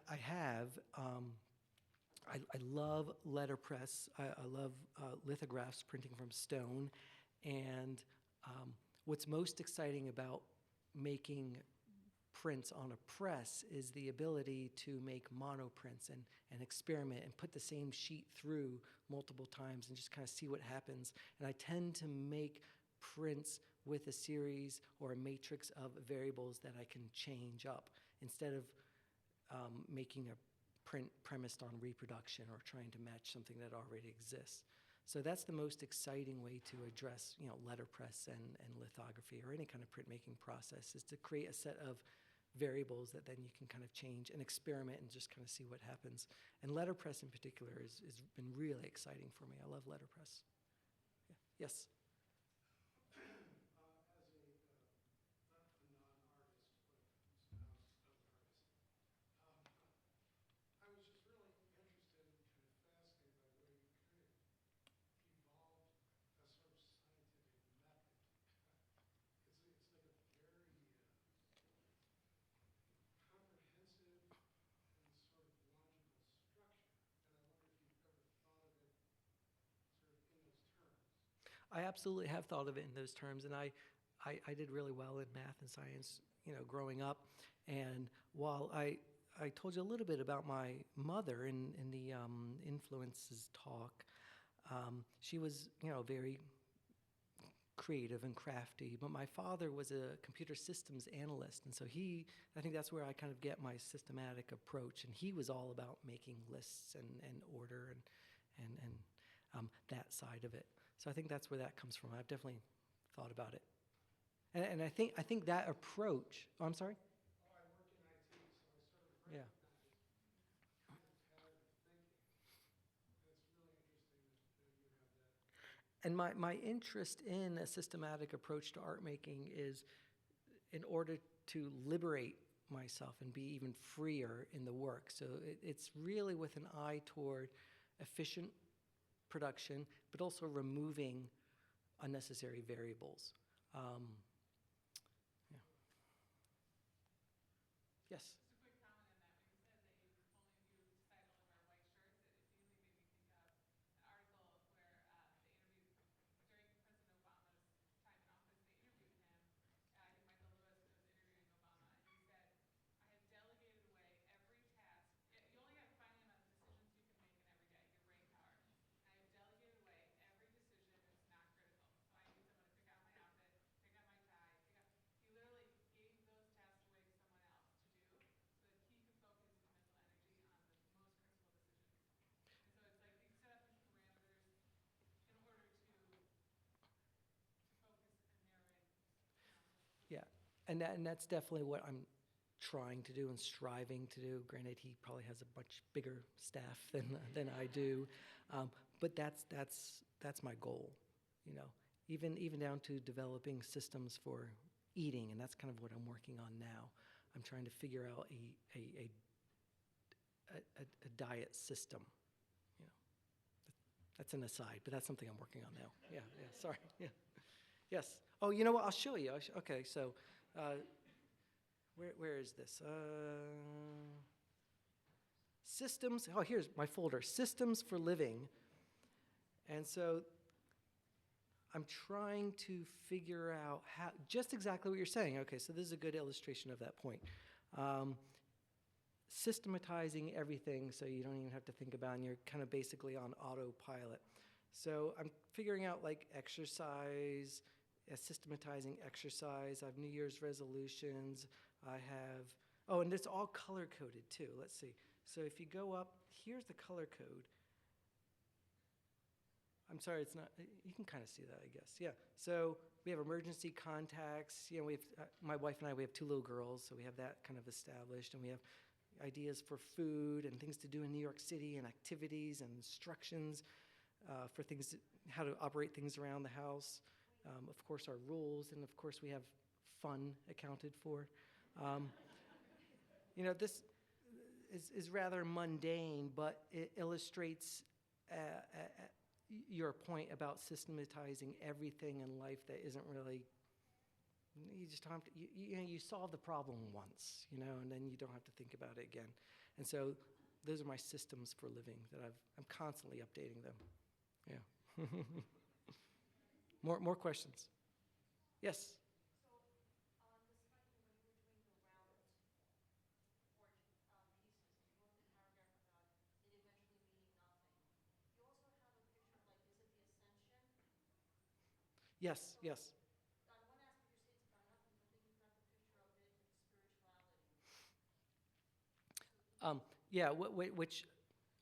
I have. I love letterpress. I love lithographs, printing from stone. And what's most exciting about making prints on a press is the ability to make monoprints and experiment and put the same sheet through multiple times and just kind of see what happens. And I tend to make prints with a series or a matrix of variables that I can change up instead of making a print premised on reproduction or trying to match something that already exists. So that's the most exciting way to address, letterpress and lithography or any kind of printmaking process, is to create a set of variables that then you can kind of change and experiment and just kind of see what happens. And letterpress in particular has been really exciting for me. I love letterpress. Yeah. Yes? As a, not a non-artist, but spouse of an artist, I was just really interested and kind of fascinated by the way you kind of evolved a sort of scientific method. It's like a very comprehensive and sort of logical structure. And I wonder if you've ever thought of it sort of in those terms. I absolutely have thought of it in those terms, and I did really well in math and science growing up. And while I told you a little bit about my mother in the influences talk, she was, very creative and crafty, but my father was a computer systems analyst, and so I think that's where I kind of get my systematic approach, and he was all about making lists and order and that side of it. So I think that's where that comes from. I've definitely thought about it. And I think that approach, oh, I'm sorry? Oh, I work in IT, so I sort of Yeah. recognize kind of pattern of thinking. And it's really interesting that you have that. And my interest in a systematic approach to art making is in order to liberate myself and be even freer in the work. So it's really with an eye toward efficient production, but also removing unnecessary variables. Yeah. Yes? Just a quick comment on that. When you said that you decide to only wear white shirts, it immediately made me think of an article where they interviewed, during President Obama's time in office, they interviewed him. I think Michael Lewis was interviewing Obama, and he said, I have delegated away every task. You only have a finite amount of decisions you can make in every day, your brain power. And I have delegated away every decision that's not critical. So I need someone to pick out my outfit, pick out my tie, he literally gave those tasks away to someone else to do so that he could focus his mental energy on the most critical decisions. And so it's like you set up these parameters in order to focus and narrow in, Yeah, and that's definitely what I'm trying to do and striving to do. Granted, he probably has a much bigger staff than I do, but that's my goal. Even down to developing systems for eating, and that's kind of what I'm working on now. I'm trying to figure out a diet system. That's an aside, but that's something I'm working on now. Yeah, sorry. Yeah. Yes. Oh, you know what? I'll show you. Okay, so where is this? Systems. Oh, here's my folder. Systems for living. And so I'm trying to figure out how, just exactly what you're saying. Okay, so this is a good illustration of that point. Systematizing everything so you don't even have to think about it, and you're kind of basically on autopilot. So I'm figuring out like exercise, systematizing exercise. I have New Year's resolutions. I have, and it's all color-coded too. Let's see. So if you go up, here's the color code. I'm sorry, it's not, you can kind of see that, I guess. Yeah, so we have emergency contacts. We have, my wife and I, we have 2 little girls, so we have that kind of established. And we have ideas for food and things to do in New York City and activities and instructions for things, how to operate things around the house. Of course, our rules, and of course, we have fun accounted for. This is rather mundane, but it illustrates your point about systematizing everything in life that isn't really, you just don't have to, you solve the problem once, and then you don't have to think about it again. And so those are my systems for living that I'm constantly updating them. Yeah. More questions? Yes? So, on the slide when you were doing the round pieces, you wrote the paragraph about it eventually meaning nothing. You also have a picture of, like, is it the ascension? Yes, yes. On one aspect you say it's about nothing, but then you've got the picture of it in spirituality. Yeah, which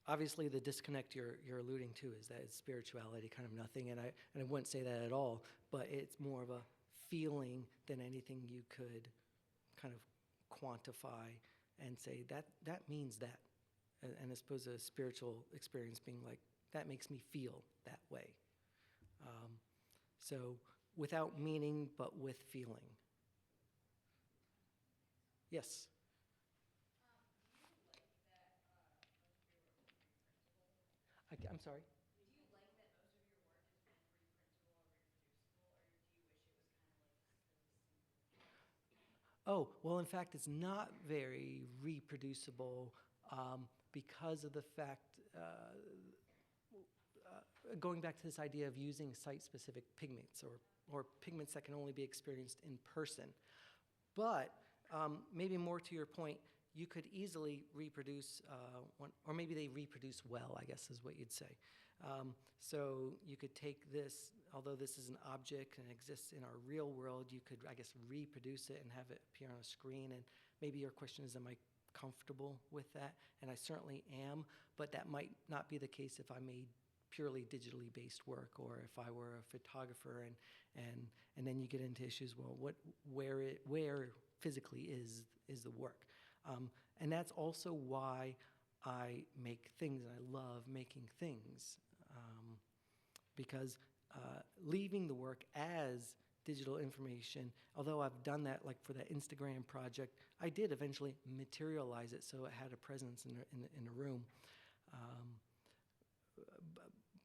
obviously the disconnect you're alluding to is that it's spirituality, kind of nothing, and I wouldn't say that at all, but it's more of a feeling than anything you could kind of quantify and say that means that, and as opposed to a spiritual experience being like, that makes me feel that way. So without meaning, but with feeling. Yes? I'm sorry? Do you like that most of your work is then reprintable or reproducible, or do you wish it was kind of like this simple? Oh, well, in fact, it's not very reproducible because of the fact, going back to this idea of using site-specific pigments or pigments that can only be experienced in person. But Maybe more to your point, you could easily reproduce one, or maybe they reproduce well, I guess is what you'd say. So you could take this, although this is an object and exists in our real world, you could, I guess, reproduce it and have it appear on a screen. And maybe your question is, am I comfortable with that? And I certainly am, but that might not be the case if I made purely digitally based work, or if I were a photographer, and then you get into issues, well, where physically is the work? And that's also why I make things, and I love making things, because leaving the work as digital information, although I've done that, like for that Instagram project, I did eventually materialize it so it had a presence in a room.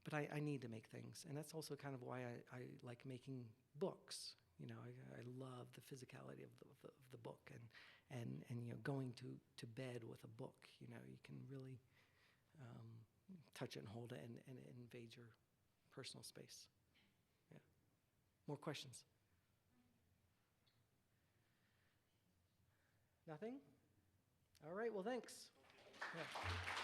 But I need to make things, and that's also kind of why I like making books. You know, I love the physicality of the book, and you know, going to bed with a book. You know, you can really touch it and hold it, and it invades your personal space. Yeah. More questions? Nothing? All right. Well, thanks. Yeah.